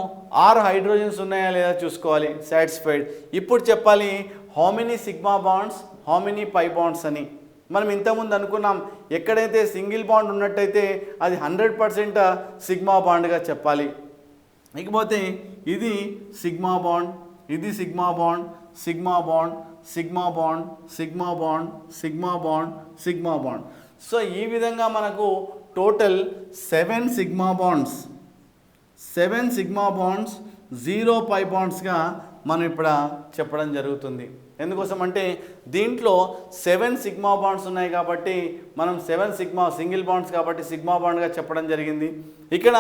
6 హైడ్రోజన్స్ ఉన్నాయా లేదా చూసుకోవాలి, సాటిస్ఫైడ్. ఇప్పుడు చెప్పాలి how many sigma bonds, how many pi bonds అని. మనం ఇంతకుముందు అనుకున్నాం ఎక్కడైతే సింగిల్ బాండ్ ఉన్నట్టయితే అది 100% సిగ్మా బాండ్గా చెప్పాలి. ఇకపోతే ఇది సిగ్మా బాండ్, ఇది sigma bond, sigma bond, sigma bond, sigma bond, sigma bond, sigma bond. So ఈ విధంగా మనకు total 7 sigma bonds, 7 sigma bonds, 0 పై బాండ్స్గా మనం ఇప్పుడు చెప్పడం జరుగుతుంది. ఎందుకోసం అంటే దీంట్లో 7 సిగ్మా బాండ్స్ ఉన్నాయి కాబట్టి మనం 7 సిగ్మా సింగిల్ బాండ్స్ కాబట్టి సిగ్మా బాండ్గా చెప్పడం జరిగింది. ఇక్కడ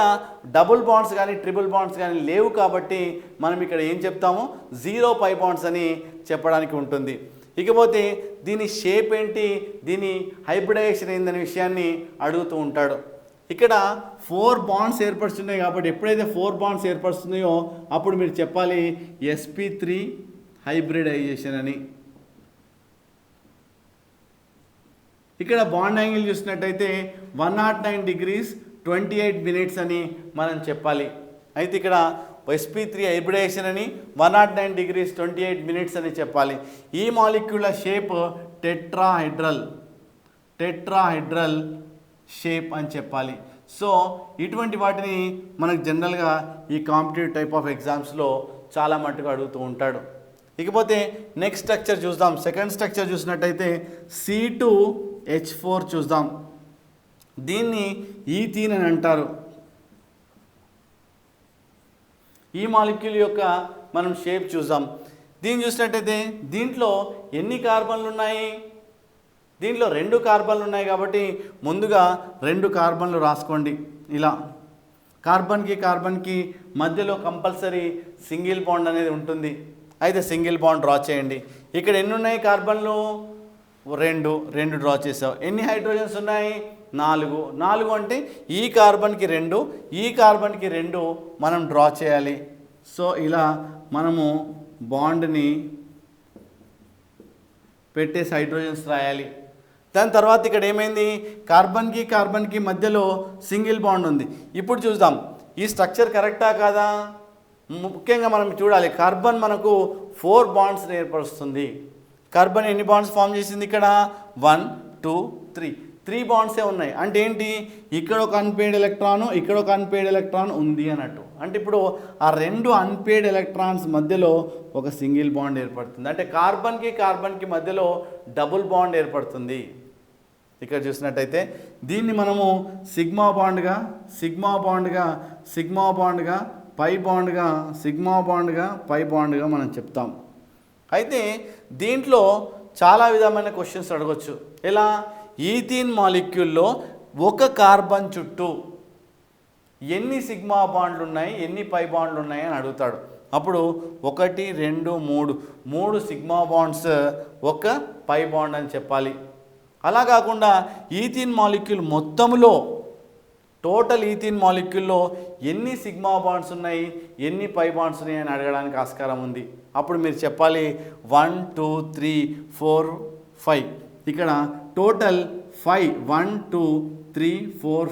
డబుల్ బాండ్స్ కానీ ట్రిపుల్ బాండ్స్ కానీ లేవు కాబట్టి మనం ఇక్కడ ఏం చెప్తాము, 0 పై బాండ్స్ అని చెప్పడానికి ఉంటుంది. ఇకపోతే దీని షేప్ ఏంటి, దీని హైబ్రిడైజేషన్ ఏందనే విషయాన్ని అడుగుతూ ఉంటాడు. ఇక్కడ 4 బాండ్స్ ఏర్పడుతున్నాయి కాబట్టి ఎప్పుడైతే 4 బాండ్స్ ఏర్పడుతున్నాయో అప్పుడు మీరు చెప్పాలి sp3 హైబ్రిడైజేషన్ అని. ఇక్కడ బాండ్ యాంగిల్ చూసినట్టయితే 109 degrees 28 minutes అని మనం చెప్పాలి. అయితే ఇక్కడ sp3 హైబ్రిడైజేషన్ అని 109 degrees 28 minutes అని చెప్పాలి. ఈ మాలిక్యూల్ షేప్ టెట్రాహైడ్రల్ షేప్ అని చెప్పాలి. సో ఇటువంటి వాటిని మనకు జనరల్గా ఈ కాంపిటేటివ్ టైప్ ఆఫ్ ఎగ్జామ్స్లో చాలా మట్టుకు అడుగుతూ ఉంటాడు. ఇకపోతే నెక్స్ట్ స్ట్రక్చర్ చూద్దాం. సెకండ్ స్ట్రక్చర్ చూసినట్టయితే C2H4 చూద్దాం. దీన్ని ఈథీన్ అని అంటారు. ఈ మాలిక్యూల్ యొక్క మనం షేప్ చూద్దాం. దీన్ని చూసినట్టయితే దీంట్లో ఎన్ని కార్బన్లు ఉన్నాయి, దీంట్లో 2 కార్బన్లు ఉన్నాయి కాబట్టి ముందుగా 2 కార్బన్లు రాసుకోండి. ఇలా కార్బన్కి మధ్యలో కంపల్సరీ సింగిల్ బాండ్ అనేది ఉంటుంది. అయితే సింగిల్ బాండ్ డ్రా చేయండి. ఇక్కడ ఎన్ని ఉన్నాయి కార్బన్లు, 2 డ్రా చేసావు. ఎన్ని హైడ్రోజన్స్ ఉన్నాయి, 4 అంటే ఈ కార్బన్కి 2, ఈ కార్బన్కి 2 మనం డ్రా చేయాలి. సో ఇలా మనము బాండ్ని పెట్టేసి హైడ్రోజన్స్ రాయాలి. దాని తర్వాత ఇక్కడ ఏమైంది, కార్బన్కి మధ్యలో సింగిల్ బాండ్ ఉంది. ఇప్పుడు చూద్దాం ఈ స్ట్రక్చర్ కరెక్టా కాదా. ముఖ్యంగా మనం చూడాలి, కార్బన్ మనకు 4 బాండ్స్ ఏర్పరుస్తుంది. కార్బన్ ఎన్ని బాండ్స్ ఫామ్ చేసింది, ఇక్కడ 1 2 3 బాండ్సే ఉన్నాయి. అంటే ఏంటి, ఇక్కడ ఒక అన్పేడ్ ఎలక్ట్రాను, ఇక్కడ ఒక అన్పేడ్ ఎలక్ట్రాన్ ఉంది అన్నట్టు. అంటే ఇప్పుడు ఆ 2 అన్పేడ్ ఎలక్ట్రాన్స్ మధ్యలో ఒక సింగిల్ బాండ్ ఏర్పడుతుంది. అంటే కార్బన్కి మధ్యలో డబుల్ బాండ్ ఏర్పడుతుంది. ఇక్కడ చూసినట్టయితే దీన్ని మనము సిగ్మా బాండ్గా పై బాండ్గా మనం చెప్తాం. అయితే దీంట్లో చాలా విధమైన క్వశ్చన్స్ అడగొచ్చు. ఎలా, ఈథీన్ మాలిక్యూల్లో ఒక కార్బన్ చుట్టూ ఎన్ని సిగ్మా బాండ్లు ఉన్నాయి, ఎన్ని పై బాండ్లు ఉన్నాయి అని అడుగుతాడు. అప్పుడు 1 2 3 సిగ్మా బాండ్స్, ఒక పై బాండ్ అని చెప్పాలి. అలా కాకుండా ఈథీన్ మాలిక్యూల్ మొత్తంలో టోటల్ ఈథీన్ మాలిక్యూల్లో ఎన్ని సిగ్మా బాండ్స్ ఉన్నాయి, ఎన్ని పై బాండ్స్ ఉన్నాయి అని అడగడానికి ఆస్కారం ఉంది. అప్పుడు మీరు చెప్పాలి 1 2 3 4 5. ఇక్కడ టోటల్ 5 1 2 3 4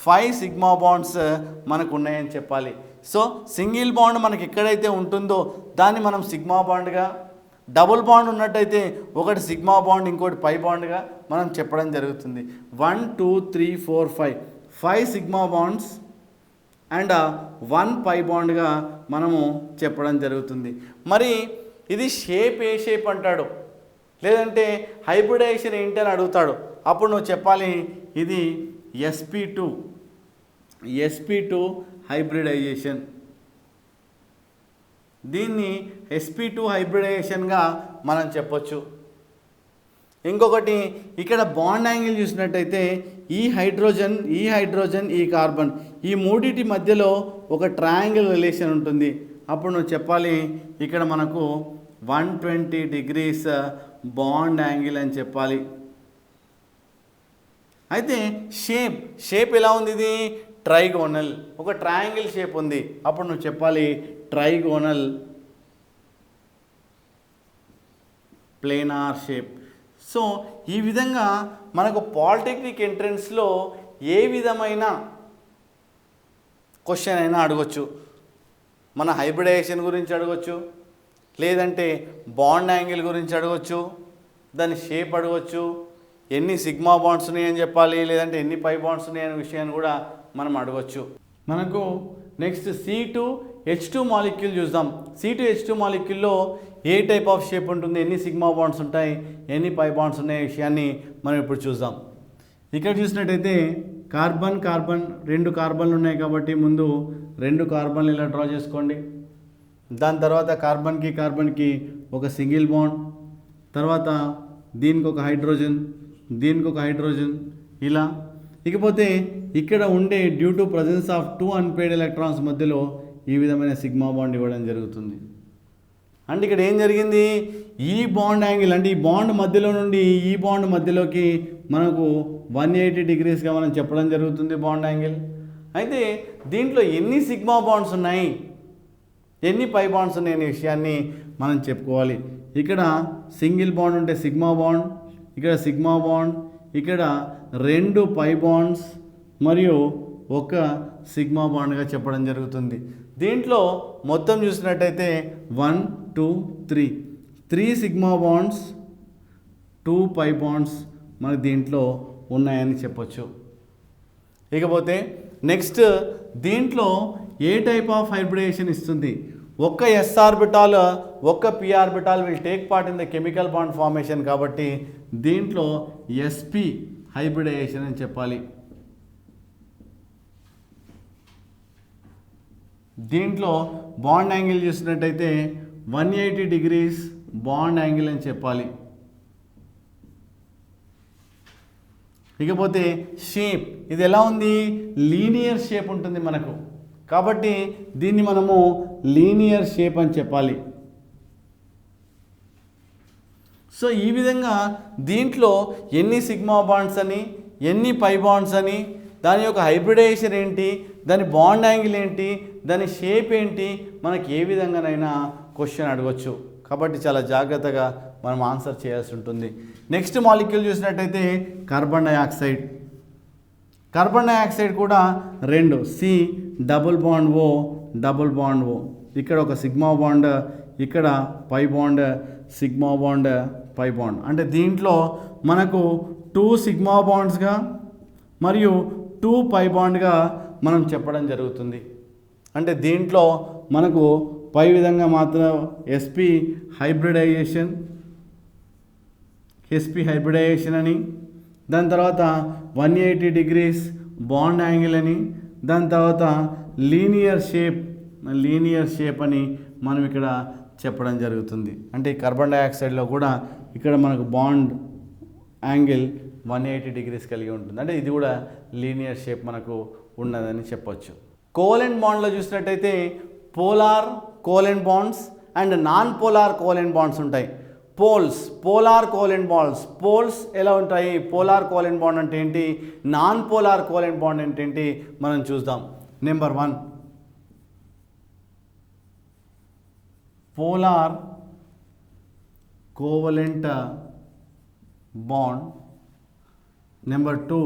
5 సిగ్మా బాండ్స్ మనకు ఉన్నాయని చెప్పాలి. సో సింగిల్ బాండ్ మనకి ఎక్కడైతే ఉంటుందో దాన్ని మనం సిగ్మా బాండ్గా, డబుల్ బాండ్ ఉన్నట్టయితే ఒకటి సిగ్మా బాండ్ ఇంకోటి పై బాండ్గా మనం చెప్పడం జరుగుతుంది. 1 2 3 4 5 సిగ్మా బాండ్స్ అండ్ 1 పై బాండ్గా మనము చెప్పడం జరుగుతుంది. మరి ఇది షేప్ ఏ షేప్ అంటాడు, లేదంటే హైబ్రిడైజేషన్ ఏంటి అని అడుగుతాడు. అప్పుడు నువ్వు చెప్పాలి ఇది sp2 హైబ్రిడైజేషన్. దీన్ని sp2 హైబ్రిడైజేషన్గా మనం చెప్పొచ్చు. ఇంకొకటి ఇక్కడ బాండ్ యాంగిల్ చూసినట్టయితే ఈ హైడ్రోజన్ ఈ కార్బన్ ఈ మూడిటి మధ్యలో ఒక ట్రయాంగిల్ రిలేషన్ ఉంటుంది. అప్పుడు నువ్వు చెప్పాలి ఇక్కడ మనకు 120 degrees బాండ్ యాంగిల్ అని చెప్పాలి. అయితే షేప్ ఎలా ఉంది? ఇది ట్రైగోనల్, ఒక ట్రయాంగిల్ షేప్ ఉంది. అప్పుడు నువ్వు చెప్పాలి ట్రైగోనల్ ప్లేనార్ షేప్. సో ఈ విధంగా మనకు పాలిటెక్నిక్ ఎంట్రన్స్లో ఏ విధమైన క్వశ్చన్ అయినా అడగొచ్చు. మన హైబ్రిడైజేషన్ గురించి అడగొచ్చు, లేదంటే బాండ్ యాంగిల్ గురించి అడగొచ్చు, దాని షేప్ అడగొచ్చు, ఎన్ని సిగ్మా బాండ్స్ ఉన్నాయని చెప్పాలి, లేదంటే ఎన్ని పై బాండ్స్ ఉన్నాయనే విషయాన్ని కూడా మనం అడగొచ్చు. మనకు నెక్స్ట్ C2H2 మాలిక్యూల్ చూద్దాం. C2H2 మాలిక్యూల్లో ఏ టైప్ ఆఫ్ షేప్ ఉంటుంది, ఎన్ని సిగ్మా బాండ్స్ ఉంటాయి, ఎన్ని పై బాండ్స్ ఉన్నాయి విషయాన్ని మనం ఇప్పుడు చూద్దాం. ఇక్కడ చూసినట్టయితే కార్బన్ 2 కార్బన్లు ఉన్నాయి కాబట్టి ముందు 2 కార్బన్లు ఇలా డ్రా చేసుకోండి. దాని తర్వాత కార్బన్కి ఒక సింగిల్ బాండ్, తర్వాత దీనికి ఒక హైడ్రోజన్ ఇలా. ఇకపోతే ఇక్కడ ఉండే due to presence of 2 unpaired electrons మధ్యలో ఈ విధమైన సిగ్మా బాండ్ ఇవ్వడం జరుగుతుంది. అంటే ఇక్కడ ఏం జరిగింది, ఈ బాండ్ యాంగిల్ అంటే ఈ బాండ్ మధ్యలో నుండి ఈ బాండ్ మధ్యలోకి మనకు 180 degreesగా మనం చెప్పడం జరుగుతుంది బాండ్ యాంగిల్. అయితే దీంట్లో ఎన్ని సిగ్మా బాండ్స్ ఉన్నాయి, ఎన్ని పై బాండ్స్ ఉన్నాయి అనే విషయాన్ని మనం చెప్పుకోవాలి. ఇక్కడ సింగిల్ బాండ్ ఉంటే సిగ్మా బాండ్, ఇక్కడ సిగ్మా బాండ్, ఇక్కడ 2 పై బాండ్స్ మరియు ఒక సిగ్మా బాండ్గా చెప్పడం జరుగుతుంది. దీంట్లో మొత్తం చూసినట్టయితే 1 2 3 సిగ్మా బాండ్స్ 2 పై బాండ్స్ మనకి దీంట్లో ఉన్నాయని చెప్పొచ్చు. ఇకపోతే నెక్స్ట్ దీంట్లో ఏ టైప్ ఆఫ్ హైబ్రిడేషన్ ఇస్తుంది, ఒక్క s ఆర్బిటాల్ ఒక్క p orbital will take part in the chemical bond formation కాబట్టి దీంట్లో sp హైబ్రిడైజేషన్ అని చెప్పాలి. దీంట్లో బాండ్ యాంగిల్ చూసినట్టయితే 180 degrees బాండ్ యాంగిల్ అని చెప్పాలి. ఇకపోతే షేప్ ఇది ఎలా ఉంది, లీనియర్ షేప్ ఉంటుంది మనకు కాబట్టి దీన్ని మనము లీనియర్ షేప్ అని చెప్పాలి. సో ఈ విధంగా దీంట్లో ఎన్ని సిగ్మా బాండ్స్ అని, ఎన్ని పై బాండ్స్ అని, దాని యొక్క హైబ్రిడైజేషన్ ఏంటి, దాని బాండ్ యాంగిల్ ఏంటి, దాని షేప్ ఏంటి, మనకి ఏ విధంగానైనా క్వశ్చన్ అడగవచ్చు. కాబట్టి చాలా జాగ్రత్తగా మనం ఆన్సర్ చేయాల్సి ఉంటుంది. నెక్స్ట్ మాలిక్యూల్ చూసినట్టయితే కార్బన్ డైఆక్సైడ్ కూడా 2 C డబుల్ బాండ్ O ఇక్కడ ఒక సిగ్మా బాండ్, ఇక్కడ pi bond, sigma bond pi bond. అంటే దీంట్లో మనకు 2 సిగ్మా బాండ్స్గా మరియు 2 పై బాండ్గా మనం చెప్పడం జరుగుతుంది. అంటే దీంట్లో మనకు పై విధంగా మాత్రం sp హైబ్రిడైజేషన్ అని, దాని తర్వాత 180 degrees బాండ్ యాంగిల్ అని, దాని తర్వాత లీనియర్ షేప్ అని మనం ఇక్కడ చెప్పడం జరుగుతుంది. అంటే ఈ కార్బన్ డైఆక్సైడ్లో కూడా ఇక్కడ మనకు బాండ్ యాంగిల్ 180 degrees కలిగి ఉంటుంది. అంటే ఇది కూడా లీనియర్ షేప్ మనకు ఉన్నదని చెప్పొచ్చు. కోవలెంట్ బాండ్లో చూసినట్టయితే polar covalent bonds and non polar covalent bonds ఉంటాయి. పోలార్ కోవలెంట్ బాండ్స్, పోల్స్ ఎలా ఉంటాయి, పోలార్ కోవలెంట్ బాండ్ అంటే ఏంటి, నాన్ పోలార్ కోవలెంట్ బాండ్ అంటే ఏంటి మనం చూద్దాం. Number 1 polar covalent bond, number 2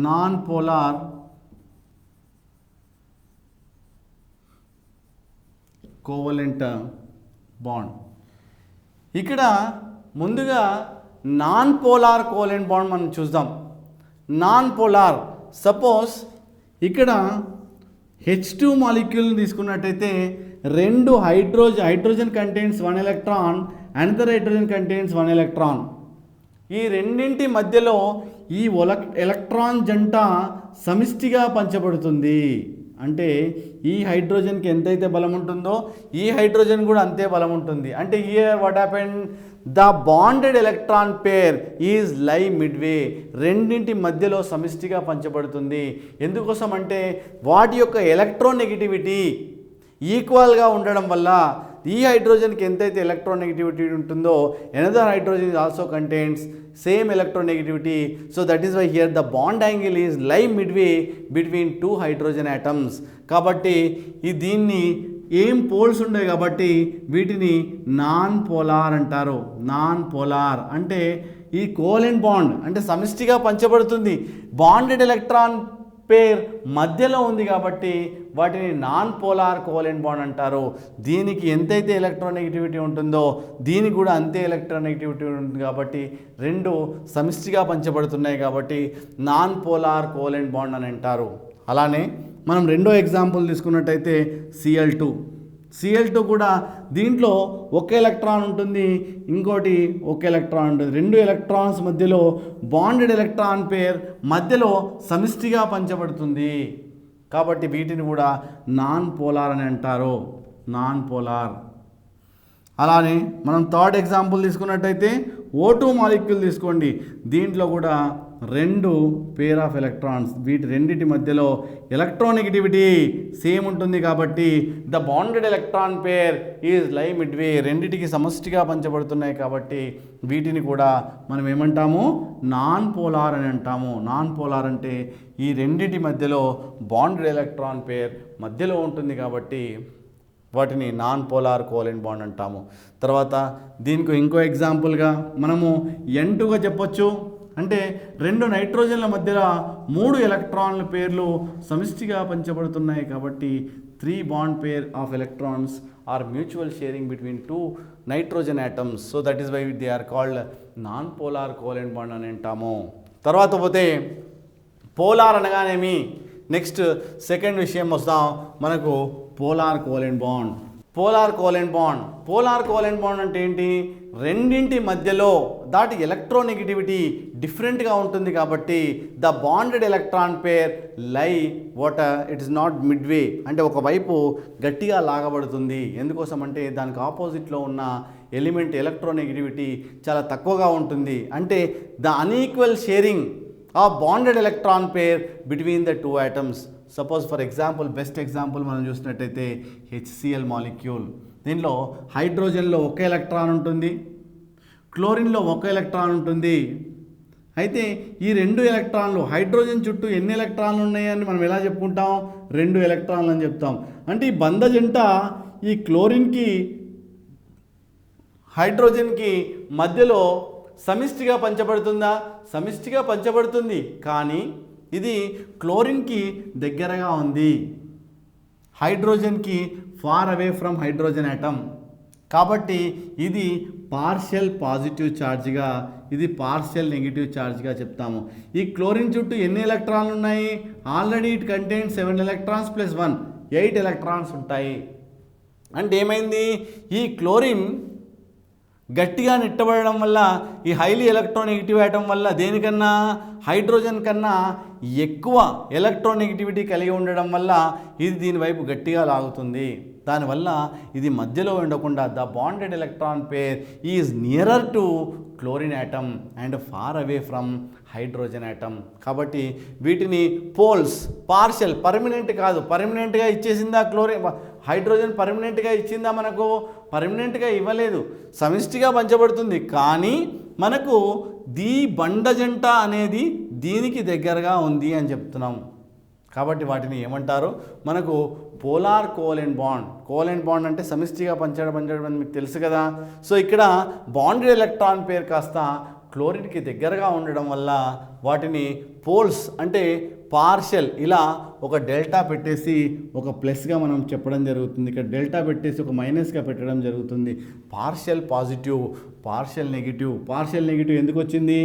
non polar covalent bond. ఇక్కడ ముందుగా నాన్ పోలార్ కోవలెంట్ బాండ్ మనం చూద్దాం. నాన్ పోలార్, సపోజ్ ఇక్కడ H2 మాలిక్యూల్ తీసుకున్నట్టయితే 2 hydrogen contains 1 electron, another hydrogen contains 1 electron. ఈ రెండింటి మధ్యలో ఈ ఎలక్ట్రాన్ జంట సమిష్టిగా పంచబడుతుంది. అంటే ఈ హైడ్రోజన్కి ఎంతైతే బలం ఉంటుందో ఈ హైడ్రోజన్ కూడా అంతే బలం ఉంటుంది. అంటే here what happened, the bonded electron pair is lie midway, రెండింటి మధ్యలో సమిష్టిగా పంచబడుతుంది. ఎందుకోసం అంటే వాటి యొక్క ఎలక్ట్రోనెగటివిటీ ఈక్వల్గా ఉండడం వల్ల ఈ హైడ్రోజన్కి ఎంతైతే ఎలక్ట్రోనెగటివిటీ ఉంటుందో another hydrogen is also contains same electronegativity. So that is why here the bond angle is lie midway between two hydrogen atoms. కాబట్టి దీన్ని ఏం పోల్స్ ఉండేవి కాబట్టి వీటిని నాన్ పోలార్ అంటారు. నాన్ పోలార్ అంటే ఈ కోవలెంట్ బాండ్ అంటే సమిష్టిగా పంచబడుతుంది, బాండెడ్ ఎలక్ట్రాన్ పేర్ మధ్యలో ఉంది కాబట్టి వాటిని నాన్ పోలార్ కోవలెంట్ బాండ్ అంటారు. దీనికి ఎంతైతే ఎలక్ట్రోనెగటివిటీ ఉంటుందో దీనికి కూడా అంతే ఎలక్ట్రోనెగటివిటీ ఉంటుంది కాబట్టి రెండు సమిష్టిగా పంచబడుతున్నాయి కాబట్టి నాన్ పోలార్ కోవలెంట్ బాండ్ అని అంటారు. అలానే మనం రెండో ఎగ్జాంపుల్ తీసుకున్నట్టయితే Cl2 కూడా దీంట్లో ఒక ఎలక్ట్రాన్ ఉంటుంది, ఇంకోటి ఒక ఎలక్ట్రాన్ ఉంటుంది. రెండు ఎలక్ట్రాన్స్ మధ్యలో బాండెడ్ ఎలక్ట్రాన్ పేర్ మధ్యలో సమిష్టిగా పంచబడుతుంది కాబట్టి వీటిని కూడా నాన్ పోలార్ అని అంటారు. Non polar. అలానే మనం థర్డ్ ఎగ్జాంపుల్ తీసుకున్నట్టయితే O2 మాలిక్యూల్ తీసుకోండి. దీంట్లో కూడా రెండు పేర్ ఆఫ్ ఎలక్ట్రాన్స్, వీటి రెండింటి మధ్యలో ఎలక్ట్రోనెగటివిటీ సేమ్ ఉంటుంది కాబట్టి the bonded electron pair is lie midway, రెండిటికి సమష్టిగా పంచబడుతున్నాయి కాబట్టి వీటిని కూడా మనం ఏమంటాము, నాన్ పోలార్ అని అంటాము. నాన్ పోలార్ అంటే ఈ రెండింటి మధ్యలో బాండెడ్ ఎలక్ట్రాన్ పేర్ మధ్యలో ఉంటుంది కాబట్టి వాటిని నాన్ పోలార్ కోవలెంట్ బాండ్ అంటాము. తర్వాత దీనికి ఇంకో ఎగ్జాంపుల్గా మనము N2గా చెప్పొచ్చు. అంటే రెండు నైట్రోజన్ల మధ్యలో 3 ఎలక్ట్రాన్ల పేర్లు సమిష్టిగా పంచబడుతున్నాయి కాబట్టి 3 bond pair of electrons are mutual sharing between 2 nitrogen atoms. So that is why they are called non polar covalent bond అని అంటాము. తర్వాత పోతే పోలార్ అనగానేమి, నెక్స్ట్ సెకండ్ విషయం వస్తాం మనకు polar covalent bond. Polar covalent bond అంటే ఏంటి, రెండింటి మధ్యలో దాటి ఎలక్ట్రోనెగటివిటీ డిఫరెంట్గా ఉంటుంది కాబట్టి ద బాండెడ్ ఎలక్ట్రాన్ పేర్ లై ఇట్ ఇస్ నాట్ మిడ్వే, అంటే ఒకవైపు గట్టిగా లాగబడుతుంది. ఎందుకోసం అంటే దానికి ఆపోజిట్లో ఉన్న ఎలిమెంట్ ఎలక్ట్రోనెగటివిటీ చాలా తక్కువగా ఉంటుంది. అంటే the unequal sharing of bonded electron pair between the 2 atoms. Suppose for example, best example మనం చూసినట్టయితే HCl మాలిక్యూల్. దీనిలో హైడ్రోజన్లో ఒక ఎలక్ట్రాన్ ఉంటుంది, క్లోరిన్లో ఒక ఎలక్ట్రాన్ ఉంటుంది. అయితే ఈ 2 ఎలక్ట్రాన్లు హైడ్రోజన్ చుట్టూ ఎన్ని ఎలక్ట్రాన్లు ఉన్నాయని మనం ఎలా చెప్పుకుంటాం, 2 ఎలక్ట్రాన్లు అని చెప్తాం. అంటే ఈ బంధ జంట ఈ క్లోరిన్కి హైడ్రోజన్కి మధ్యలో సమిష్టిగా పంచబడుతుందా, సమిష్టిగా పంచబడుతుంది. కానీ ఇది క్లోరిన్కి దగ్గరగా ఉంది, హైడ్రోజన్కి far away from hydrogen atom. కాబట్టి ఇది పార్షియల్ పాజిటివ్ ఛార్జ్గా, ఇది పార్షియల్ నెగిటివ్ ఛార్జ్గా చెప్తాము. ఈ క్లోరిన్ చుట్టూ ఎన్ని ఎలక్ట్రాన్లు ఉన్నాయి, already it contains 7 electrons plus 1 8 electrons ఉంటాయి. అంటే ఏమైంది, ఈ క్లోరిన్ గట్టిగా నెట్టబడడం వల్ల ఈ హైలీ ఎలక్ట్రోనెగటివ్ ఆటమ్ వల్ల దేనికన్నా హైడ్రోజన్ కన్నా ఎక్కువ ఎలక్ట్రోనెగటివిటీ కలిగి ఉండడం వల్ల ఇది దీని వైపు గట్టిగా లాగుతుంది. దానివల్ల ఇది మధ్యలో ఉండకుండా the bonded electron pair is nearer to chlorine atom and far away from hydrogen atom. కాబట్టి వీటిని పోల్స్, పార్షియల్, పర్మనెంట్ కాదు. పర్మనెంట్గా ఇచ్చేసిందా హైడ్రోజన్ పర్మనెంట్గా ఇచ్చిందా, మనకు పర్మనెంట్గా ఇవ్వలేదు, సమిష్టిగా పంచబడుతుంది. కానీ మనకు బండజంట అనేది దీనికి దగ్గరగా ఉంది అని చెప్తున్నాము. కాబట్టి వాటిని ఏమంటారు, మనకు పోలార్ కోవలెంట్ బాండ్ అంటే సమిష్టిగా పంచడం అని మీకు తెలుసు కదా. సో ఇక్కడ బాండెడ్ ఎలక్ట్రాన్ పేర్ కాస్త క్లోరిన్కి దగ్గరగా ఉండడం వల్ల వాటిని పోల్స్ అంటే పార్షియల్, ఇలా ఒక డెల్టా పెట్టేసి ఒక ప్లస్గా మనం చెప్పడం జరుగుతుంది. ఇక్కడ డెల్టా పెట్టేసి ఒక మైనస్గా పెట్టడం జరుగుతుంది. పార్షియల్ పాజిటివ్, పార్షియల్ నెగిటివ్ ఎందుకు వచ్చింది,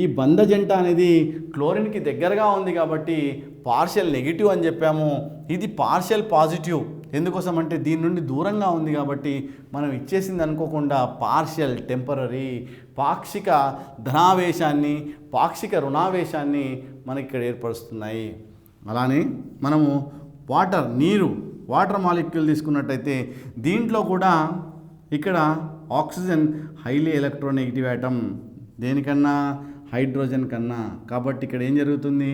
ఈ బంధ జంట అనేది క్లోరిన్కి దగ్గరగా ఉంది కాబట్టి పార్షియల్ నెగిటివ్ అని చెప్పాము. ఇది పార్షియల్ పాజిటివ్, ఎందుకోసం అంటే దీని నుండి దూరంగా ఉంది కాబట్టి మనం ఇచ్చేసింది అనుకోకుండా పార్షియల్ టెంపరరీ పాక్షిక ధనావేశాన్ని పాక్షిక రుణావేశాన్ని మనకి ఇక్కడ ఏర్పరుస్తున్నాయి. అలానే మనము వాటర్ మాలిక్యూల్ తీసుకున్నట్టయితే దీంట్లో కూడా ఇక్కడ ఆక్సిజన్ హైలీ ఎలక్ట్రోనెగటివ్ ఆటమ్, దేనికన్నా హైడ్రోజన్ కన్నా. కాబట్టి ఇక్కడ ఏం జరుగుతుంది,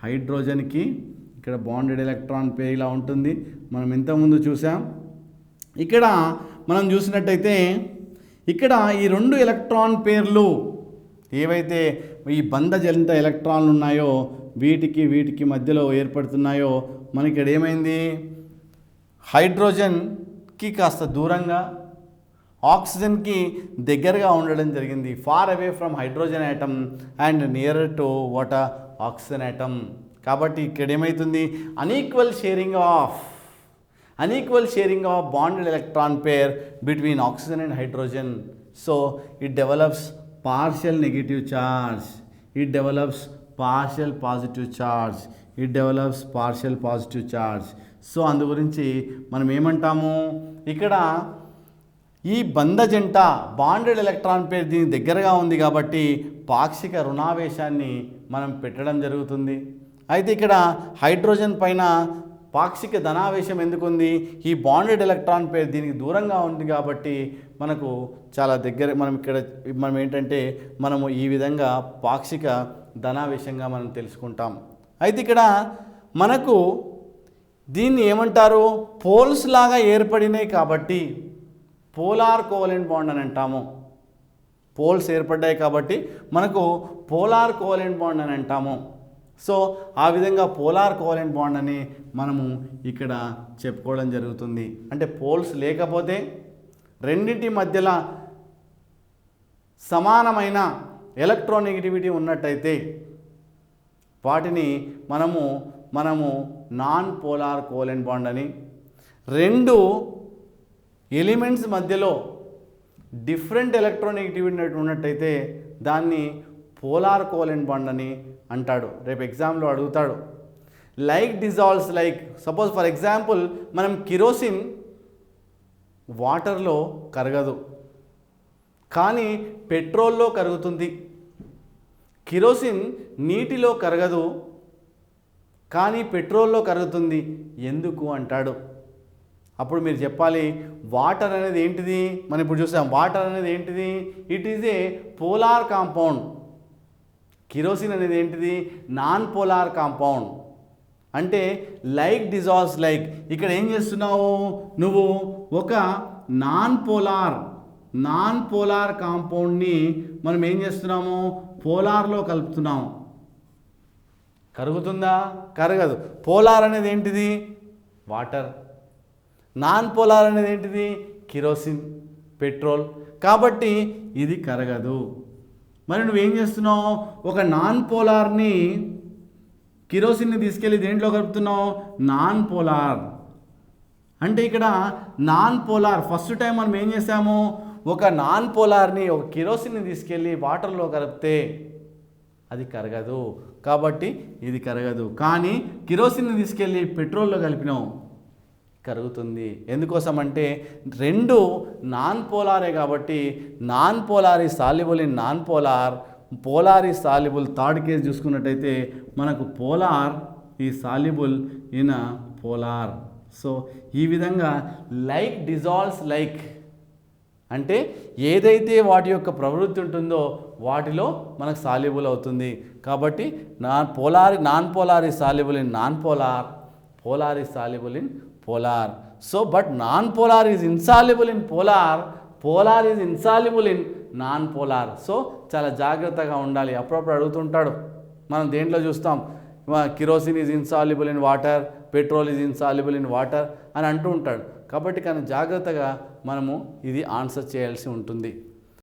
హైడ్రోజన్కి ఇక్కడ బాండెడ్ ఎలక్ట్రాన్ పేర్ ఇలా ఉంటుంది. మనం ఇంతకుముందు చూసాం. ఇక్కడ మనం చూసినట్టయితే ఇక్కడ ఈ 2 ఎలక్ట్రాన్ పేర్లు ఏవైతే ఈ బంధ జంట ఎలక్ట్రాన్లు ఉన్నాయో వీటికి మధ్యలో ఏర్పడుతున్నాయో మనకి ఇక్కడ ఏమైంది, హైడ్రోజన్కి కాస్త దూరంగా ఆక్సిజన్కి దగ్గరగా ఉండడం జరిగింది. Far away from hydrogen atom and nearer to what oxygen atom. కాబట్టి ఇక్కడ ఏమవుతుంది, unequal sharing of bonded electron pair between oxygen and hydrogen. So it develops partial negative charge, it develops partial positive charge. So అందు గురించి మనం ఏమంటాము, ఇక్కడ ఈ బంధ జంట బాండెడ్ ఎలక్ట్రాన్ పేర్ దీని దగ్గరగా ఉంది కాబట్టి పాక్షిక రుణావేశాన్ని మనం పెట్టడం జరుగుతుంది. అయితే ఇక్కడ హైడ్రోజన్ పైన పాక్షిక ధనావేశం ఎందుకుంది, ఈ బాండెడ్ ఎలక్ట్రాన్ పేర్ దీనికి దూరంగా ఉంది కాబట్టి మనకు చాలా దగ్గర మనం ఏంటంటే మనము ఈ విధంగా పాక్షిక ధనావేశంగా మనం తెలుసుకుంటాం. అయితే ఇక్కడ మనకు దీన్ని ఏమంటారు, పోల్స్ లాగా ఏర్పడినాయి కాబట్టి పోలార్ కోవలెంట్ బాండ్ అని అంటాము. పోల్స్ ఏర్పడ్డాయి కాబట్టి మనకు పోలార్ కోవలెంట్ బాండ్ అని అంటాము. సో ఆ విధంగా పోలార్ కోవలెంట్ బాండ్ అని మనము ఇక్కడ చెప్పుకోవడం జరుగుతుంది. అంటే పోల్స్ లేకపోతే రెండింటి మధ్యలో సమానమైన ఎలక్ట్రోనెగటివిటీ ఉన్నట్టయితే వాటిని మనము నాన్ పోలార్ కోవలెంట్ బాండ్ అని, 2 ఎలిమెంట్స్ మధ్యలో డిఫరెంట్ ఎలక్ట్రోనెగటివిటీ ఉన్నట్టయితే దాన్ని పోలార్ కోవలెంట్ బాండ్ అని అంటాడు. రేపు ఎగ్జామ్లో అడుగుతాడు, like dissolves like, suppose for example మనం కిరోసిన్ వాటర్లో కరగదు కానీ పెట్రోల్లో కరుగుతుంది, కిరోసిన్ నీటిలో కరగదు కానీ పెట్రోల్లో కరుగుతుంది, ఎందుకు అంటాడు. అప్పుడు మీరు చెప్పాలి, వాటర్ అనేది ఏంటిది, మనం ఇప్పుడు చూసాం వాటర్ అనేది ఏంటిది, it is a polar compound. Kerosene అనేది ఏంటిది, నాన్ పోలార్ కాంపౌండ్. అంటే లైక్ డిజాల్వ్స్ లైక్, ఇక్కడ ఏం చేస్తున్నావు నువ్వు, ఒక నాన్ పోలార్ కాంపౌండ్ని మనం ఏం చేస్తున్నాము, పోలార్లో కలుపుతున్నాము. కరుగుతుందా, కరగదు. పోలార్ అనేది ఏంటిది, వాటర్. నాన్ పోలార్ అనేది ఏంటిది, కిరోసిన్, పెట్రోల్. కాబట్టి ఇది కరగదు. మరి నువ్వేం చేస్తున్నావు, ఒక నాన్ పోలార్ని కిరోసిన్ని తీసుకెళ్ళి దేంట్లో కలుపుతున్నావు, నాన్ పోలార్. అంటే ఇక్కడ నాన్ పోలార్ ఫస్ట్ టైం మనం ఏం చేసాము, ఒక నాన్ పోలార్ని ఒక కిరోసిన్ని తీసుకెళ్ళి వాటర్లో కలిపితే అది కరగదు, కాబట్టి ఇది కరగదు. కానీ కిరోసిన్ని తీసుకెళ్ళి పెట్రోల్లో కలిపినావు, కరుగుతుంది. ఎందుకోసం అంటే 2 నాన్ పోలారే కాబట్టి non polar is soluble in non polar, polar is soluble. Third case చూసుకున్నట్టయితే మనకు polar is soluble in polar. So ఈ విధంగా లైక్ డిజాల్వ్స్ లైక్ అంటే ఏదైతే వాటి యొక్క ప్రవృత్తి ఉంటుందో వాటిలో మనకు సాల్యుబుల్ అవుతుంది. కాబట్టి non polar is soluble in non polar, polar is soluble in polar. So but non polar is insoluble in polar, polar is insoluble in non polar. So చాలా జాగ్రత్తగా ఉండాలి. అప్పుడప్పుడు అడుగుతుంటాడు, మనం దేంట్లో చూస్తాం, kerosene is insoluble in water, petrol is insoluble in water అని అంటూ ఉంటాడు. కాబట్టి కానీ జాగ్రత్తగా మనము ఇది ఆన్సర్ చేయాల్సి ఉంటుంది.